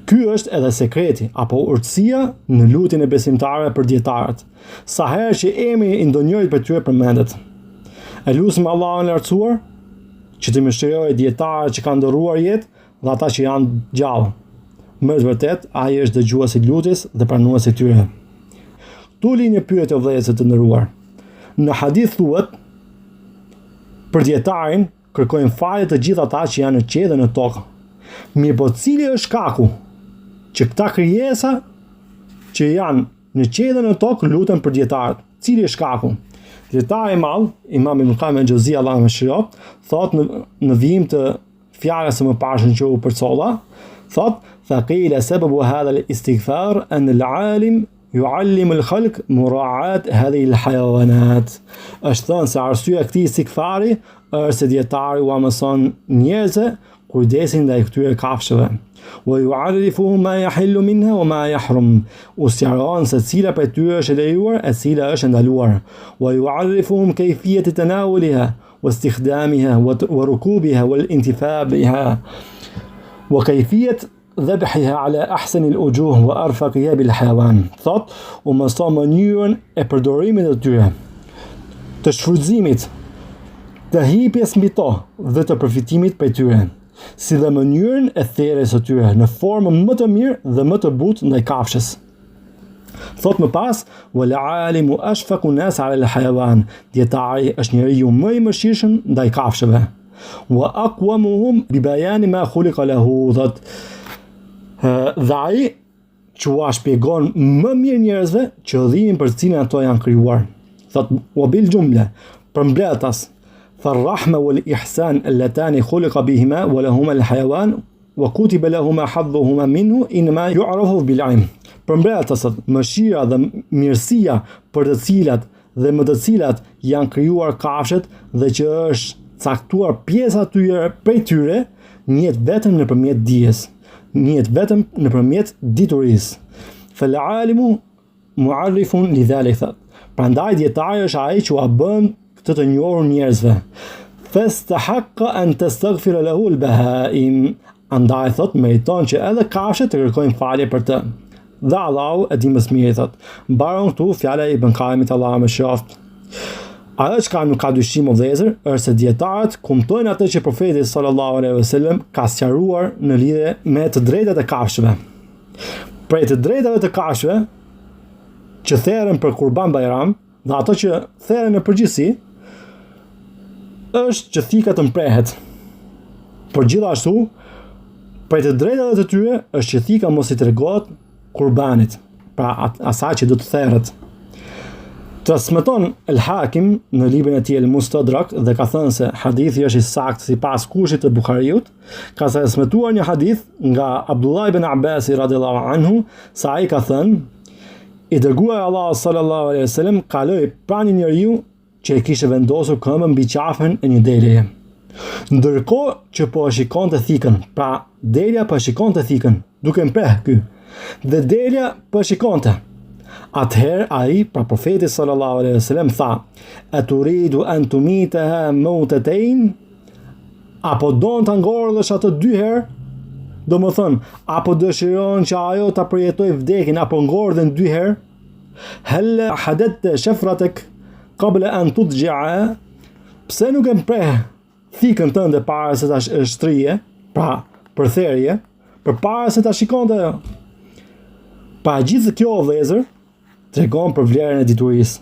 Ky është edhe sekreti apo urtësia në lutjen e besimtarëve për dietarët, sa herë që emri i ndonjërit për tyre përmendet. E lutim Allahun e lartësuar që të mëshirojë dietarët që kanë ndërruar jetë dhe ata që janë gjallë. Më të vërtet, ai është dëgjuesi i lutjes dhe pranuesi i tyre. Tu li një pyetje o vëllezër të nderuar. Në hadith thuhet për dietarin kërkojnë falje të gjithë ata që janë në qiell dhe në tokë. Mirë, po cili është shkaku që këta krijesa që janë në qiell dhe në tokë luten për dietarët? Cili është shkaku? Dietari i madh, Imam Ibn Qayyim al-Jawziyya Allahu më shëroft, thot në vijim të fjalës së mëparshme që u përcolla, thot: "Faqila sababu hadha al-istighfar an al-alim yu'allim al-khalq mura'at hadhihi al-hayawanat." Është thënë se arsyeja e këtij istighfari është se dietari u mëson njerëzve kujdesin ndaj këtyre kafshëve. Wa yu'arrifuhum ma yahillu minha wa ma yahrum. U sqaron se cila prej tyre është e lejuar e cila është e ndaluar. Wa yu'arrifuhum kayfiyat tanawuliha wa istikhdamiha wa rukubiha wal intifa biha wa kayfiyat dhabhiha ala ahsan al-wujuh wa arfaqiha bil hayawan. Thot, u mëson mënyrën e përdorimit të tyre, të shfrytëzimit, të hipjes mbi to dhe të përfitimit prej tyre, si dhe mënyrën e therrjes së tyre në formën më të mirë dhe më të butë ndaj kafshës. Thot më pas, wal alimu ashfaqu nas ala al-hayawan, dietari është njeriu më i mëshirshëm ndaj kafshëve. Wa aqwamuhum bi bayan ma khuliqa lahu. Thot, dhe ai që ua shpjegon më mirë njerëzve qëllimin për cilin ato janë krijuar. Thot, wa bil jumla, përmbledhas, فالرحمة والإحسان اللتان خلق بهما ولهما الحيوان وكتب لهما حظهما منه إنما يعرف بالعلم. Përmbledhas, mëshira dhe mirësia për të cilat dhe më të cilat janë krijuar kafshët dhe që është caktuar pjesa tyre prej tyre, njihet vetëm nëpërmjet dijes, njihet vetëm nëpërmjet diturisë. فالعالم معرف لذلك. Prandaj dietari është ai që ua bën të njohur njerëzve. Fastahaqqa an tastaghfira lahu al-bahaim. Andaj thot, meriton që edhe kafshët të kërkojnë falje për të. Dhe Allahu e di më së miri, thot. Mbaron këtu fjala e Ibn Qayyimit, Allahu më shëroft. Ajo çka nuk ka dyshim o vëllezër, është se dietarët kumtojnë atë që profeti sallallahu alaihi wasallam ka sqaruar në lidhje me të drejtat e kafshëve. Prej të drejtave të kafshëve që therren për Kurban Bayram dhe ato që therren në përgjithësi, është që thika të mprehet. Por gjithashtu, prej të drejtave të tyre është që thika mos i tregohet kurbanit, pra asaj që do të therret. Transmeton El-Hakim në librin e tij El-Mustadrak dhe ka thënë se hadithi është i saktë sipas kushtit të Buhariut, ka transmetuar një hadith nga Abdullah ibn Abbas radhiyallahu anhu, se ai ka thënë, i dërguar Allah sallallahu alaihi wasallam kaloi pranë një njeriu që e kishte vendosur këmbën mbi qafën e një deleje. Ndërkohë që po e shikonte thikën, pra delja po e shikonte thikën, duke mpreh ky. Dhe delja po e shikonte. Atëherë ai, pra profeti sallallahu alaihi wasallam tha: "Aturidu an tumitaha mautatayn?" Apo don ta ngordhësh atë dy herë? Domethënë, apo dëshiron që ajo ta përjetoj vdekjen apo ngordhen dy herë? Hal hadatta shafratak qabla an tudji'a? Pse nuk e mpreh thikën tënde para se ta shtrije, pra për therje, përpara se ta shikonte ajo? Pa gjithë kjo vëllezër tregon për vlerën e diturisë,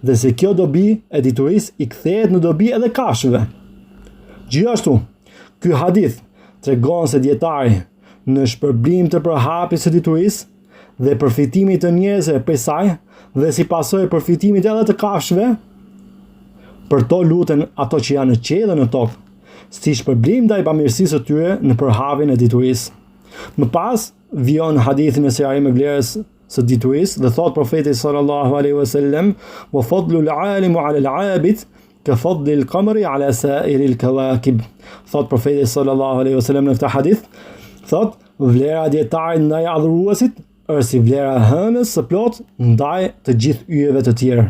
dhe se kjo dobi e diturisë i kthehet në dobi edhe kafshëve. Gjithashtu, ky hadith tregon se dietari në shpërblim të përhapjes së diturisë dhe përfitimit të njerëzve prej saj dhe si pasojë përfitimit edhe të kafshëve, për to luten ato që janë në qiell dhe në tokë, si shpërblim ndaj bamirësisë së tyre në përhapjen e diturisë. Më pas vijon hadithin e sqarimit me vlerës së diturisë dhe thot profeti sallallahu alaihi wasallam: "Wa fadlu al-alim 'ala al-'abid ka fadli al-qamari 'ala sa'iri al-kawakib." Thot profeti sallallahu alaihi wasallam në këtë hadith, thot, vlera e dietarit ndaj adhuruesit është si vlera e hënës së plot ndaj të gjithë yjeve të tjerë.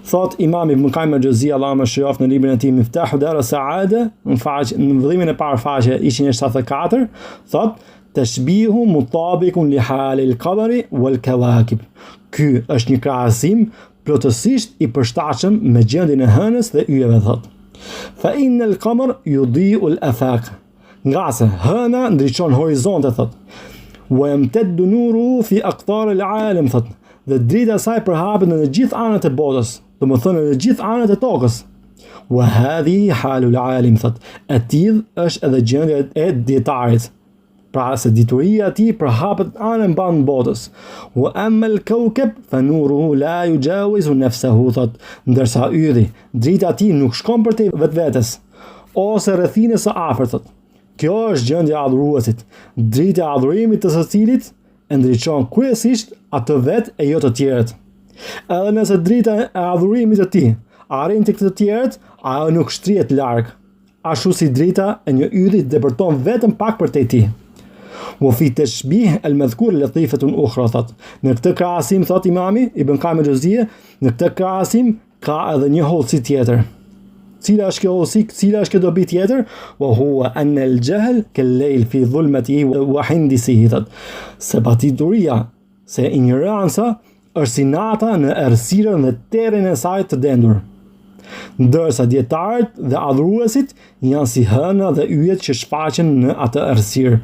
Thot Imam Ibn Qayyim al-Jawziyja, Allahu më shëroft, në librin e tij Miftahu Dar as-Saada, në vëllimin e parë faqe 174, thot: "Tashbihu mutabiqun li hal al-qamari wal-kawakib." Ky është një krahasim plotësisht i përshtatshëm me gjendjen e hënës dhe yjeve, thot. Fa inna al-qamar yudi'u al-afaq. Nga se hëna ndriçon horizonte, thot. Wa yamtaddu nuruhu fi aqtar al-alam, thot. Dhe drita e saj përhapet në të gjithë anët e botës, domethënë në të gjithë anët e tokës. Wa hadhihi halu al-alim, thot. E tillë është edhe gjendja e dietarit. Pra se dituria e tij përhapet anën mban botës. Wa amma al-kawkab fa nuruhu la yujawizu nafsahu, thot. Ndërsa ylli, drita e tij nuk shkon për te vetvetes ose rrethinës së afërt, thot. Kjo është gjendja e adhuruesit, drita e adhurimit të së cilit e ndriçon kryesisht atë vetë e jo të tjerët. Edhe nëse drita e adhurimit të tij arrin tek të tjerët, ajo nuk shtrihet larg. ashtu si drita e një ylli depërton vetëm pak përtej tij. Wa fi tashbih al-madhkur latifatun ukhra thot. Në këtë krahasim thot Imami Ibn Qayyim al-Juzeyyi, në këtë krahasim ka edhe një hollësi tjetër. Cila është kjo hollësi, cila është kjo dobi tjetër? Wa huwa anna al-jahl kal-layl fi dhulmatihi wa hindisihi thot. Se patituria, se ignoranca është si nata në errësirën dhe terrin e saj të dendur. Ndërsa dietarët dhe adhuruesit janë si hëna dhe yjet që shfaqen në atë errësirë.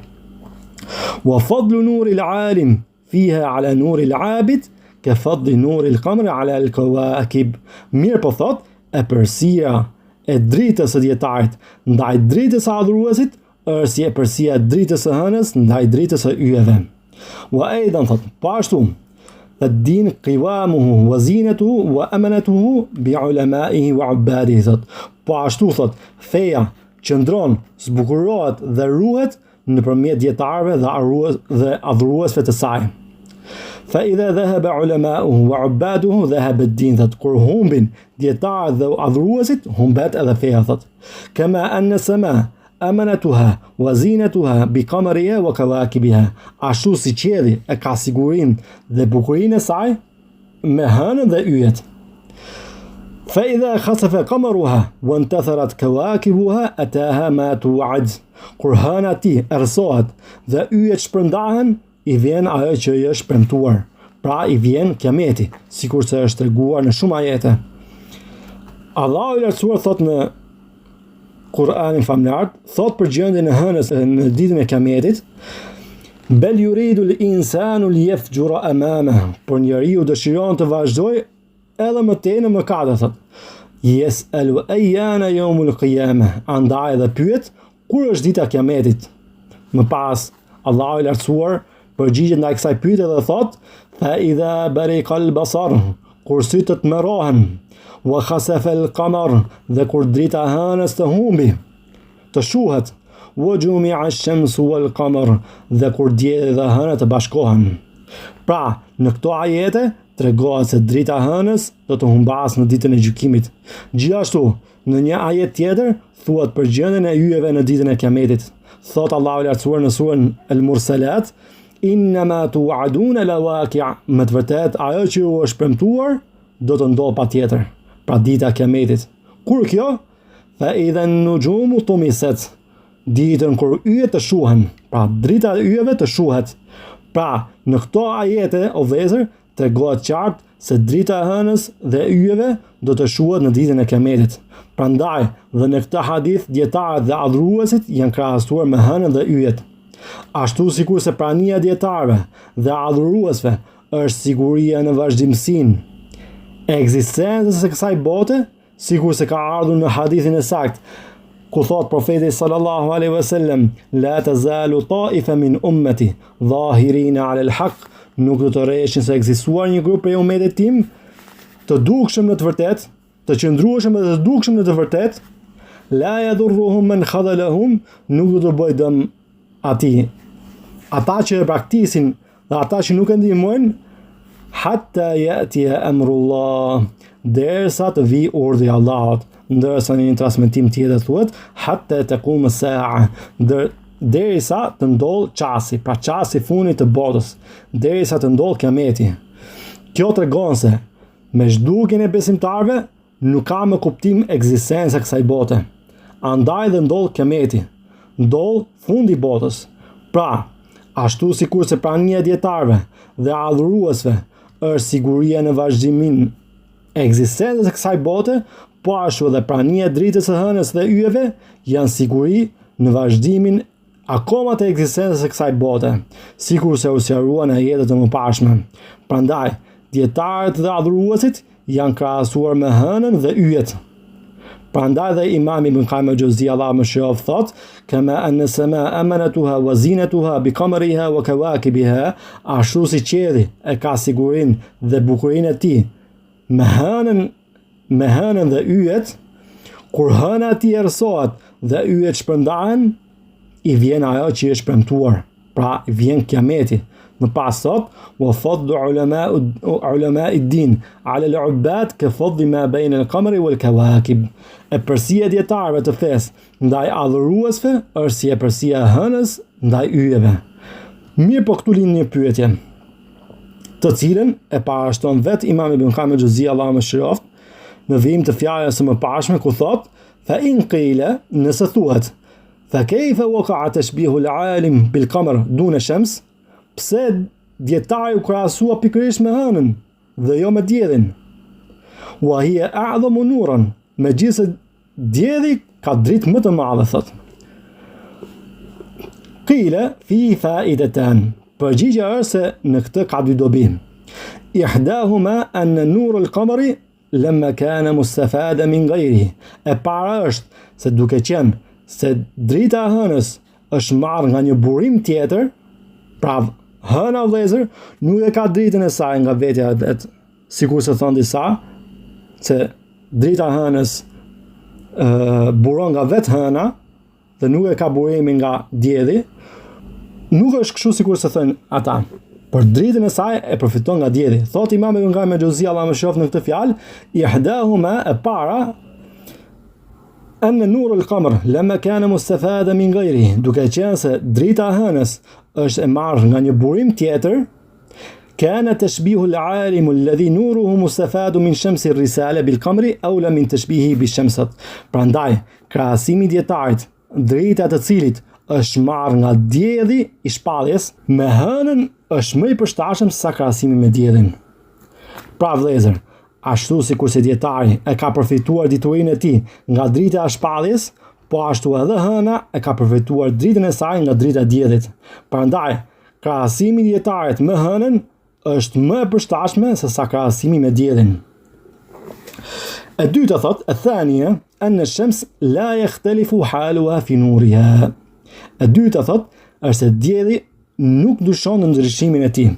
Wa fadlu nuri al-alim fiha ala nuri al-abid ka fadli nuri al-qamar ala al-kawakib. Mirë po thot, e përsia e dritës së dietarit ndaj dritës së adhuruesit është si e përsia e dritës së hënës ndaj dritës së yjeve. Wa aidan thot, po ashtu الدين قوامه وزينته وأمانته بعلمائه وعباده thot. Po ashtu thot, feja qëndron, zbukurohet dhe ruhet nëpërmjet dietarëve dhe adhuruesve të saj. فإذا ذهب علماؤه وعباده ذهب الدين thot. Kur humbin dietarët dhe adhuruesit, humbet edhe feja thot. كما أن السماء أمانتها وزينتها بقمرها وكواكبها. Ashtu si qielli e ka sigurinë dhe bukurinë e saj me hënën dhe yjet. فإذا خسف قمرها وانتثرت كواكبها أتاها ما توعد. Kur hëna ti errësohet dhe yjet shpërndahen, i vjen ajo që i është premtuar. Pra i vjen kiameti, sikur se është treguar në shumë ajete. Allahu i lartësuar thot në Kur'anin famlar, thot për gjendjen e hënës në ditën e kiametit: Bel yuridu al-insanu liyafjura amamahu. Por njeriu dëshiron të vazhdoj edhe më tej në mëkate thot. Yes'alu ayyana yawmul qiyamah. Andaj dhe pyet kur është dita e kiametit. Më pas Allahu i lartësuar përgjigjet ndaj kësaj pyetje dhe thot: Fa idha bariqa al-basar. Kur sytë të mërohen. Wa khasafa al-qamar. Dhe kur drita e hënës të humbi, të shuhet. Wa jumi'a ash-shamsu wal-qamar. Dhe kur dielli dhe hëna të bashkohen. Pra, në këto ajete tregohet se drita e hënës do të humbas në ditën e gjykimit. Gjithashtu, në një ajet tjetër thuhet për gjendjen e yjeve në ditën e kiametit. Thot Allahu i lartësuar në surën Al-Mursalat: Innama tu'aduna lawaqi'. Me të vërtet ajo që u është premtuar do të ndodhë patjetër. Pra dita e kiametit. Kur kjo? Fa idha an-nujumu tumisat. Ditën kur yjet të shuhen. Pra drita e yjeve të shuhet. Pra në këto ajete o vëllezër tregohet qartë se drita e hënës dhe yjeve do të shuhet në ditën e kiametit. Prandaj dhe në këtë hadith dietarët dhe adhuruesit janë krahasuar me hënën dhe yjet. Ashtu sikur se prania e dietarëve dhe adhuruesve është siguria në vazhdimsinë e ekzistencës së kësaj bote, sikur se ka ardhur në hadithin e saktë, ku thot profeti sallallahu alaihi wasallam: La tazalu ta'ifa min ummati zahirina 'ala al-haq. Nuk do të rreshin se ekzistuar një grup prej umetit tim të dukshëm në të vërtet, të qëndrueshëm dhe të dukshëm në të vërtet. La yadurruhum man khadalahum. Nuk do të bëjë dëm ata që e praktisin dhe ata që nuk e ndihmojnë. Hatta ya'tiya amrullah. Derisa të vi urdhri i Allahut. Ndërsa në një transmetim tjetër thuhet: Hatta taqum as-sa'a. Derisa të ndodh çasti, pra çasti i fundit të botës, derisa të ndodh kiameti. Kjo tregon se me zhdukjen e besimtarëve nuk ka më kuptim ekzistenca e kësaj bote. Andaj dhe ndodh kiameti, ndodh fundi i botës. Pra, ashtu sikur se prania e dietarëve dhe adhuruesve është siguria në vazhdimin e ekzistencës së kësaj bote, po ashtu edhe prania e dritës së hënës dhe yjeve janë siguri në vazhdimin akoma të ekzistencës së kësaj bote, sikur se u sqaruan në ajetet e mëparshme. Prandaj, dietarët dhe adhuruesit janë krahasuar me hënën dhe yjet. Prandaj dhe Imam Ibn Qayyim al-Juzeyyi Allahu më shëroft thot: Kama anna as-samaa amanatuha wa zinatuha bi qamariha wa kawakibiha. Ashtu si qielli e ka sigurinë dhe bukurinë e tij me hënën dhe yjet, kur hëna e tij errësohet dhe yjet shpërndahen, i vjen ajo që është premtuar. Pra vjen kiameti, Më pas thot, wa fadlu ulama ad-din ala al-ubad ka fadli ma bayna al-qamari wal-kawakib. E përsia e dietarëve të fesë ndaj adhuruesve është si e përsia e hënës ndaj yjeve. Mirë, po këtu lind një pyetje, të cilën e parashton vet Imam Ibn Qayyim al-Jauziyja Allahu më shëroft në vijim të fjalës së mëparshme ku thot: fa in qila, nëse thuhet, fa kayfa waqa'a tashbihu al-alim bil-qamar duna shams, pse dietari u krahasua pikërisht me hënën dhe jo me diellin? Wa hiya a'zamu nuran, megjithëse dielli ka dritë më të madhe, thot. Qila fi fa'idatan, përgjigja është se në këtë ka dy dobi. Ihdahuma an nur al-qamari lamma kana mustafada min ghayrihi. E para është se duke qenë se drita e hënës është marrë nga një burim tjetër, pra hëna vëllezër nuk e ka dritën e saj nga vetja e vet, sikur se thon disa, se drita e hënës buron nga vetë hëna dhe nuk e ka burimin nga dielli. Nuk është kështu sikur se thënë ata, por dritën e saj e përfiton nga dielli. Thot Imam Ibn Qayyim al-Jauziyja Allahu më shëroft në këtë fjalë, ihdahuma, e para, an nur al-qamar lamma kana mustafada min ghayrihi, duke qenë se drita e hënës është e marrë nga një burim tjetër, kana tashbihu al-alim alladhi nuruhu mustafadu min shamsi ar-risala bil-qamri awla min tashbihi bi-shamsat. Prandaj krahasimi i dietarit, drita të cilit është marrë nga dielli i shpalljes me hënën është më i përshtatshëm se sa krahasimi me diellin. Pra vëllezër, ashtu sikur se dietari e ka përfituar diturinë e tij nga drita e shpalljes, po ashtu edhe hëna e ka përfituar dritën e saj nga drita e diellit. Prandaj krahasimi i dietarit me hënën është më e përshtatshme se sa krahasimi me diellin. E dyta thot, e thania, an ash-shams la yakhtalifu haluha fi nuriha. E dyta thot, është se dielli nuk ndryshon në ndryshimin e tij.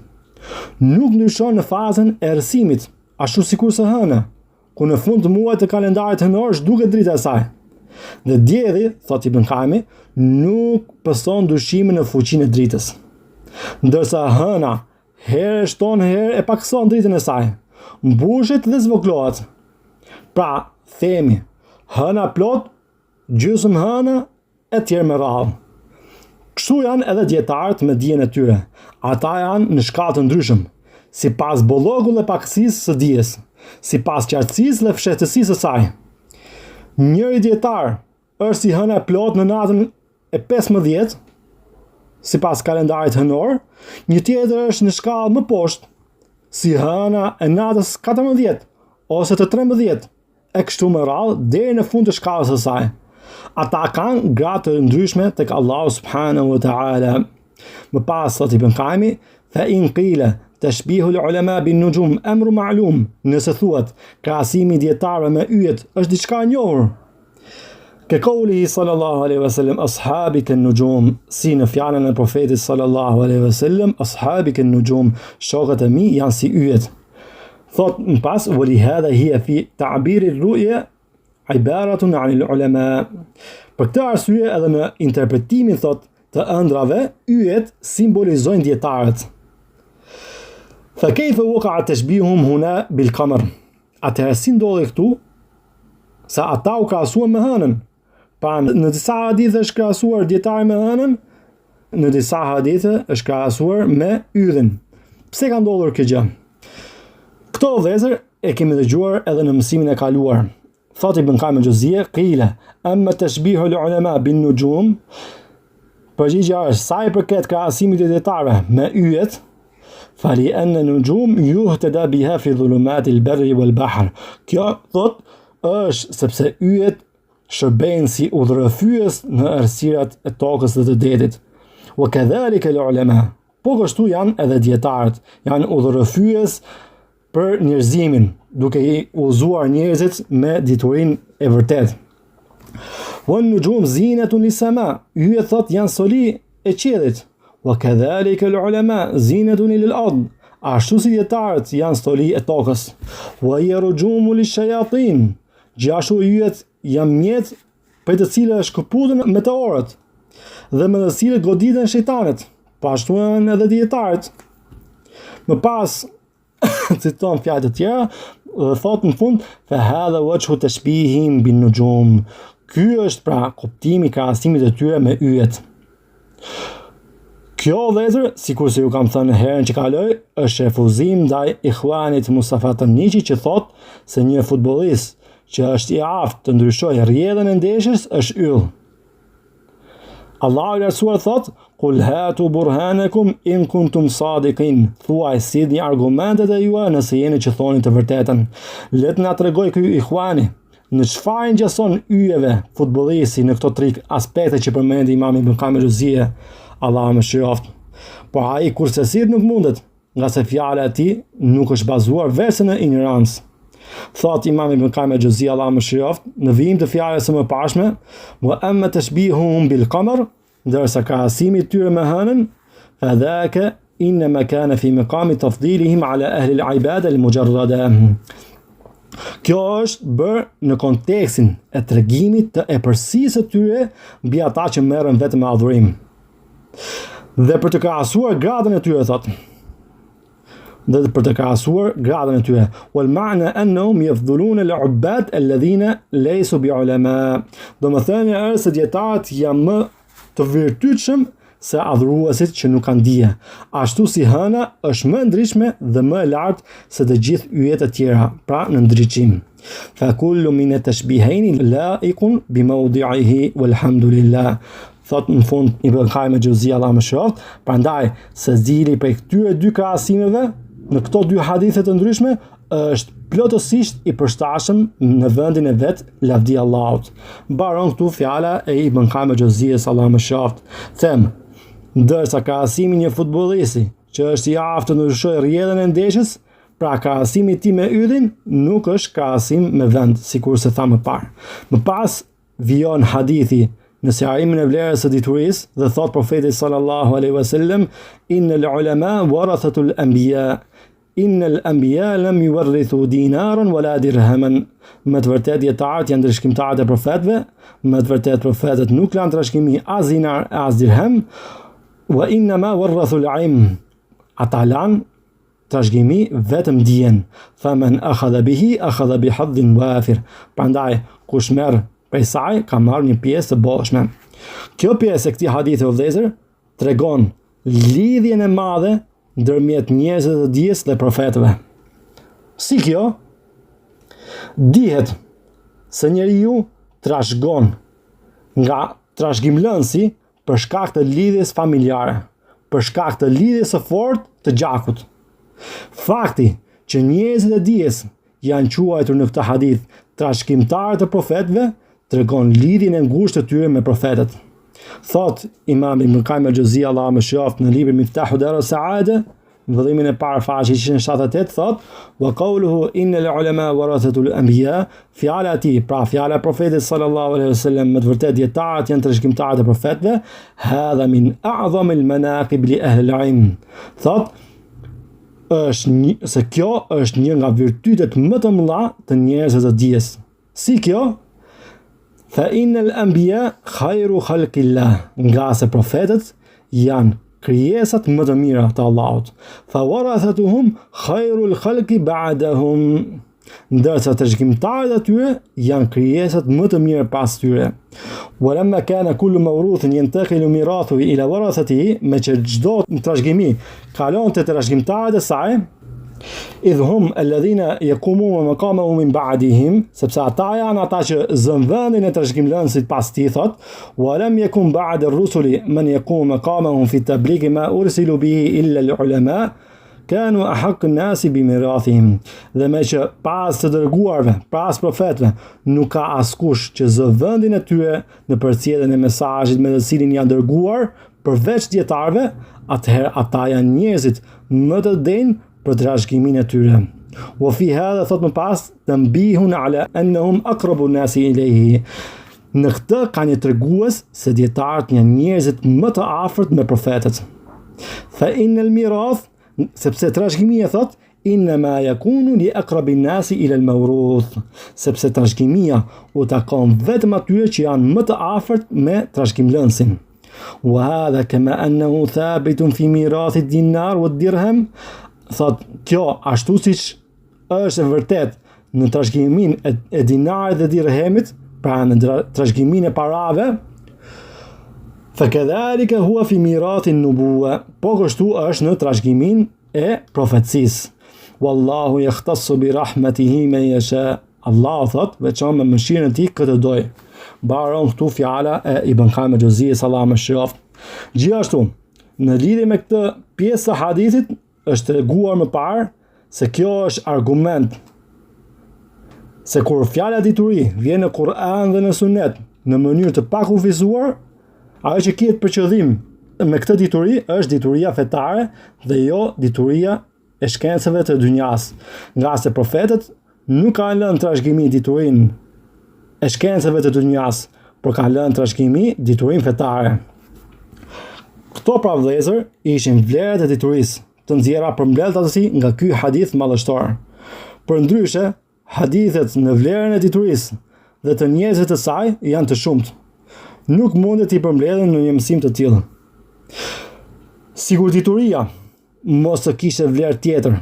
Nuk ndryshon në fazën e erësimit, ashtu sikur se hëna, ku në fund të muajit të kalendarit hënor zhduket drita e saj. Dhe dielli, thot Ibn Qayyim, nuk pëson ndryshimin në fuqinë e dritës. Ndërsa hëna herë shton herë e pakson dritën e saj, mbushet dhe zvoglohet. Pra, themi, hëna plot, gjysmë hëna, e tjerë me radhë. Kështu janë edhe dietarët me dijen e tyre. Ata janë në shkallë të ndryshëm, sipas bollogut dhe pakësisë së dijes, sipas qartësisë dhe fshehtësisë së saj. Njëri dietar është si hëna e plot në natën e 15, sipas kalendarit hënor, një tjetër është në shkallë më poshtë, si hëna e natës 14 ose të 13, e kështu me radhë deri në fund të shkallës së saj. Ata kanë gradë të ndryshme tek Allahu subhanahu wa ta'ala. Më pas thot Ibn Qayyim, fa in qila tashbihu al-ulama bin-nujum amru ma'lum, nëse thuhet krahasimi i dietarëve me yjet është diçka e njohur. Ke qawlihi sallallahu alaihi wasallam ashabika an-nujum, si në fjalën e profetit sallallahu alaihi wasallam, ashabika an-nujum, shokët e mi janë si yjet. Thot më pas, wa li hadha hiya fi ta'bir ar-ru'ya ibaratun 'an al-ulama. Për këtë arsye edhe në interpretimin thot të ëndrave, yjet simbolizojnë dietarët. Fa kayfa waqa'a tashbihum huna bil-qamar? Atëherë si ndodhi këtu sa ata u krahasuan me hënën? Pa në disa hadithe është krahasuar dietari me hënën, në disa hadithe është krahasuar me yllen. Pse ka ndodhur kjo gjë? Këto vëllezër e kemi dëgjuar edhe në mësimin e kaluar. Thot Ibn Qayyim al-Jauziyja, qila amma tashbihu al-ulama bin-nujum, përgjigja është sa i përket krahasimit të dietarëve me yjet, fali anna nujum yuhtada biha fi dhulumat al-barri wal-bahr. Kjo thot është sepse yjet shërbejnë si udhërrëfyes në errësirat e tokës dhe të detit. Wa kadhalika al-ulama, po kështu janë edhe dietarët, janë udhërrëfyes për njerëzimin, duke i udhëzuar njerëzit me diturinë e vërtetë. Wan nujum zinatun lis-sama, yjet thot janë soli e qiellit. Wa kadhalika al-ulama zinatun lil-ard, ashtu si dietarët janë soli e tokës. Wa yarjumu lish-shayatin, gjithashtu yjet janë mjet për të cilët shkëputën meteorët dhe me të cilët goditen shejtanët. Po ashtu janë edhe dietarët. Më pas citon fjalë të tjera, thot në fund fa hadha wajhu tashbihim bin nujum. Ky është pra kuptimi i krahasimit të tyre me yjet. Kjo vëllezër, sikur se ju kam thënë herën që kaloi, është refuzim ndaj Ikhwanit Mustafa Taniqi që thot se një futbollist që është i aftë të ndryshojë rrjedhën e ndeshjes është yll. Allahu i lartësuar thot: "Qul hatu burhanakum in kuntum sadiqin." Thuaj sidhni argumentet e juaja nëse jeni që thoni të vërtetën. Le të na tregoj ky Ikhwani në çfarë ngjason yjeve futbollisti në këto tre aspekte që përmendi Imam Ibn Qayyim el-Juzeyri, Allahu më shëroft. Po ai kurse sidh nuk mundet, nga se fjala e tij nuk është bazuar vetë në ignorancë. Thot Imam Ibn Qayyim el-Juzeyri, Allahu më shëroft, në vijim të fjalës së mëparshme, wa amma tashbihuhum bil qamar, ndërsa krahasimi i tyre me hënën, fa dhaka inma kana fi maqami tafdilihim ala ahli al-ibada al-mujarrada. Kjo është bërë në kontekstin e tregimit të epërsisë së tyre mbi ata që merren vetëm me adhurim. Dhe për të krahasuar gradën e tyre thot. Wal ma'na annahum yafdhuluna al-'ubbad alladhina laysu bi'ulama. Domethënia është se dietarët janë më të virtytshëm se adhuruesit që nuk kanë dije. Ashtu si hëna është më ndryshme dhe më e lartë se të gjithë yjet e tjera, pra në ndriçim. Fa kullu min at-tashbihayn la'iqun bi mawdi'ihi walhamdulillah. Thot në fund Ibn Qayyim el-Juzeyri, Allahu më shëroft, prandaj secili prej këtyre dy krahasimeve në këto dy hadithe të ndryshme është plotësisht i përshtatshëm në vendin e vet, lavdi Allahut. Mbaron këtu fjala e Ibn Qayyim el-Juzeyri, Allahu më shëroft. Them, ndërsa krahasimi një futbollisti që është i aftë të ndryshojë rrjedhën e ndeshjes, pra krahasimi i tij me yllin nuk është krahasim me vend, sikur se tha më parë. Më pas vijon hadithi në sqarimin e vlerës së diturisë dhe thot profeti sallallahu alaihi wasallam: "Innal ulama warathatul anbiya. Innal anbiya lam yuwarrithu dinaran wala dirhaman." Me të vërtetë dietarët janë trashëgimtarët e profetëve, me të vërtetë profetët nuk lanë trashëgimi as dinar as dirham, wa inma warathu al-ilm. Ata lanë trashëgimi vetëm dijen. Faman akhadha bihi akhadha bi hadhin wafir. Prandaj kush merr prej saj ka marrë një pjesë të boshme. Kjo pjesë e këtij hadithi vëllezër tregon lidhjen e madhe ndërmjet njerëzve të dijes dhe profetëve. Si kjo? Dihet se njeriu trashëgon nga trashëgimlënsi për shkak të lidhjes familjare, për shkak të lidhjes së fortë të gjakut. Fakti që njerëzit e dijes janë quajtur në këtë hadith trashëgimtarë të profetëve tregon lidhjen e ngushtë të tyre me profetët. Thot Imam Ibn Qayyim el-Juzeyri, Allahu më shëroft, në librin Miftahu Dar as-Saada, në vëllimin e parë faqe 178 thot: "Wa qawluhu innal ulama warathatul anbiya." Fjala e tij, pra fjala e profetit sallallahu alaihi wasallam, me të vërtetë dietarët janë trashëgimtarët e profetëve, hadha min a'zam al-manaqib li ahli al-ilm. Thot se kjo është një nga virtytet më të mëdha të njerëzve të dijes. Si kjo? Fa innal anbiya khayru khalqillah. Nga se profetët janë krijesat më të mira të Allahut. Fa warathatuhum khayrul khalqi ba'dahum. Ndërsa trashëgimtarët e tyre janë krijesat më të mirë pas tyre. Walamma kana kullu mawruthin yantaqilu mirathu ila warathatihi, me që çdo trashëgimi kalon te trashëgimtarët e saj, idhum alladhina yaqumuna maqamahum min ba'dihim, sepse ata janë ata që zën vendin e trashëgimlënësit pas tij thot, wa lam yakun ba'da ar-rusuli man yaqumu maqamahum fi tablighi ma ursilu bihi illa al-ulama. Kanu ahaq an-nasi bi mirathihim. Dhe me që pas të dërguarve, pas profetëve, nuk ka askush që zë vendin e tyre në përcjelljen e mesazhit me të cilin janë dërguar, përveç dietarëve, atëherë ata janë njerëzit më të denj për trashëgimin e tyre. Wa fi hadha thot më pas tanbihun ala annahum aqrabu an-nasi ilayhi. Në këtë ka një tregues se dietarët janë njerëzit më të afërt me profetët. Fa innal mirath, sepse trashëgimia thot inma yakunu li aqrabi an-nasi ila al-mawruth, sepse trashëgimia u takon vetëm atyre që janë më të afërt me trashëgimlënsin. Wa hadha kama annahu thabitun fi mirath ad-dinar wa ad-dirham. thot, kjo ashtu siç është e vërtet në trashëgimin e dinarit dhe dirhemit, pra në trashëgimin e parave, فَكَذَلِكَ هُوَ فِي مِيرَاثِ النُّبُوَّةِ, po kështu është në trashëgimin e profecisë. Wallahu yakhtassu bi rahmatihi man yasha. Allah thot, veçon me mëshirën e tij këtë doj. Baron këtu fjala e Ibn Qayyim el-Jauziyes, Allahu më shëroft. Gjithashtu, në lidhje me këtë pjesë të hadithit, është treguar më parë se kjo është argument se kur fjala dituri vjen në Kur'an dhe në Sunet në mënyrë të pakufizuar, ajo që kiet për qëllim me këtë dituri është dituria fetare dhe jo dituria e shkencave të dynjas, nga se profetët nuk kanë lënë trashëgimi diturinë e shkencave të dynjas, por kanë lënë trashëgimi diturinë fetare. Këto pra vëllezër ishin vlerat e diturisë, të nxjerra përmbledhasi nga ky hadith madhështor. Përndryshe, hadithet në vlerën e diturisë dhe të njerëzve të saj janë të shumtë. Nuk mundet i përmbledhen në një mësim të tillë. Sigur dituria mos të kishte vlerë tjetër,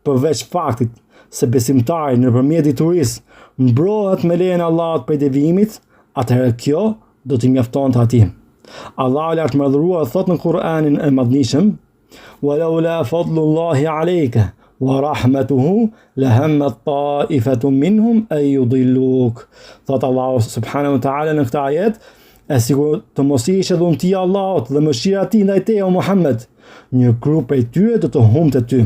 përveç faktit se besimtari nëpërmjet diturisë mbrohet me lejen e Allahut prej devijimit, atëherë kjo do t'i mjaftonte atij. Allahu lart mëdhëruar thot në Kur'anin e Madhënishëm: "Walaula fadlullahi alayka wa rahmatuhu lahammat ta'ifatun minhum an yudilluk." Thot Allahu subhanahu wa ta'ala në këtë ajet, e sigur të mos ishte dhuntia e Allahut dhe mëshira e tij ndaj teje o Muhammed, një grup prej tyre do të humbte ty.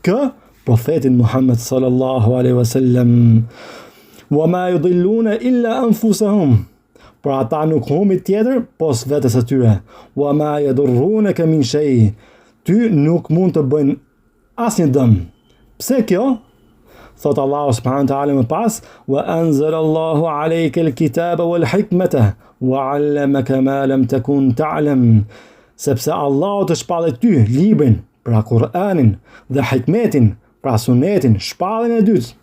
Kë profetin Muhammed sallallahu alaihi wasallam. Wa ma yudilluna illa anfusahum. Por ata nuk humbi tjetër pos vetes së tyre. Wa ma yadurrunaka min shay. Ty nuk mund të bëjnë asnjë dëm. Pse kjo? Thot Allahu subhanahu wa ta'ala më pas: "Wa anzala Allahu alayka al-kitaba wal hikmata wa 'allamaka ma lam takun ta'lam." Sepse Allahu të shpalli ty librin, pra Kur'anin, dhe hikmetin, pra sunetin, shpalljen e dytë.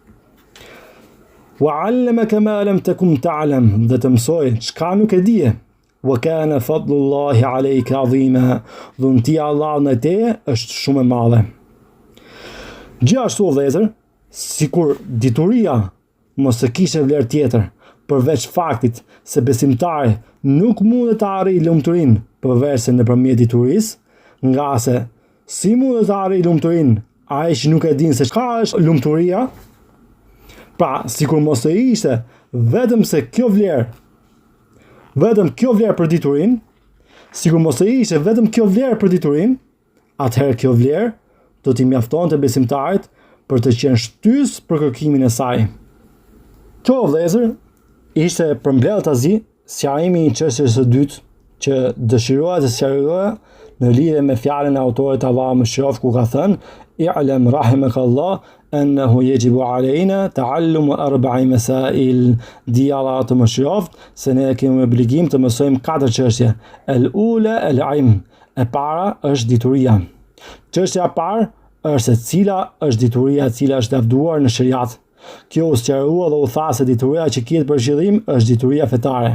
Wa 'allamaka ma lam takun ta'lam, dhe të mësoj çka nuk e dije. Wa kana fadlullahi alayka 'azima, dhuntia e Allahut ndaj teje është shumë e madhe. Gjithashtu vëllezër, sikur dituria mos të kishte vlerë tjetër, përveç faktit se besimtari nuk mundet të arrijë lumturinë përveç se nëpërmjet diturisë, nga se si mundet të arrijë lumturinë ai që nuk e din se çka është lumturia? Pra, sikur mos të ishte vetëm kjo vlerë për diturinë, sikur mos të ishte vetëm kjo vlerë për diturinë, atëherë kjo vlerë do t'i mjaftonte besimtarit për të qenë shtys për kërkimin e saj. Kjo vëllezër ishte përmbledhasi sqarimi i çështjes së dytë që dëshiroja të sqaroja në lidhje me fjalën e autorit Allahu më shëroft, ku ka thënë: "I'lam rahimakallah annahu yajibu alayna ta'allum arba'i masail." Di Allah të më shëroft se ne kemi obligim të mësojmë 4 çështje. El-ula el-ilm, e para është dituria. Çështja e parë është se cila është dituria e cila është lavduar në shariat. Kjo u sqarua dhe u tha se dituria që kiet për qëllim është dituria fetare.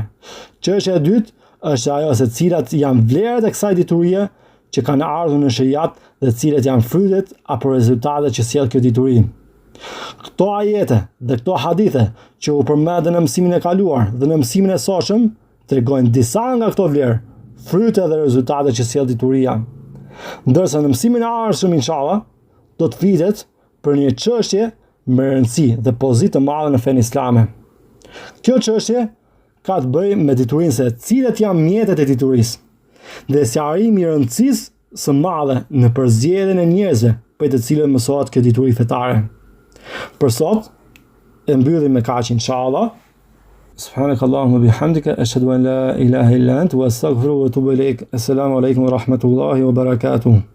Çështja e dytë është ajo se cilat janë vlerat e kësaj diturie që kanë ardhur në shariat dhe cilat janë frytet apo rezultatet që sjell kjo dituri. Këto ajete dhe këto hadithe që u përmendën në mësimin e kaluar dhe në mësimin e sotshëm tregojnë disa nga këto vlerë, fryte dhe rezultate që sjell dituria. Ndërsa në mësimin e ardhshëm inshallah do të flitet për një çështje me rëndësi dhe pozitë të madhe në fenë islame. Kjo çështje ka të bëjë me diturinë, se cilat janë mjetet e diturisë dhe sqarimi i rëndësisë së madhe në përzgjedhjen e njerëzve për të cilët mësohet kjo dituri fetare. Për sot e mbyllim me kaq inshallah. Subhanakallahumma bihamdika ashhadu an la ilaha illa anta wa astaghfiruka wa atubu ilaik. Assalamu alaikum wa rahmatullahi wa barakatuh.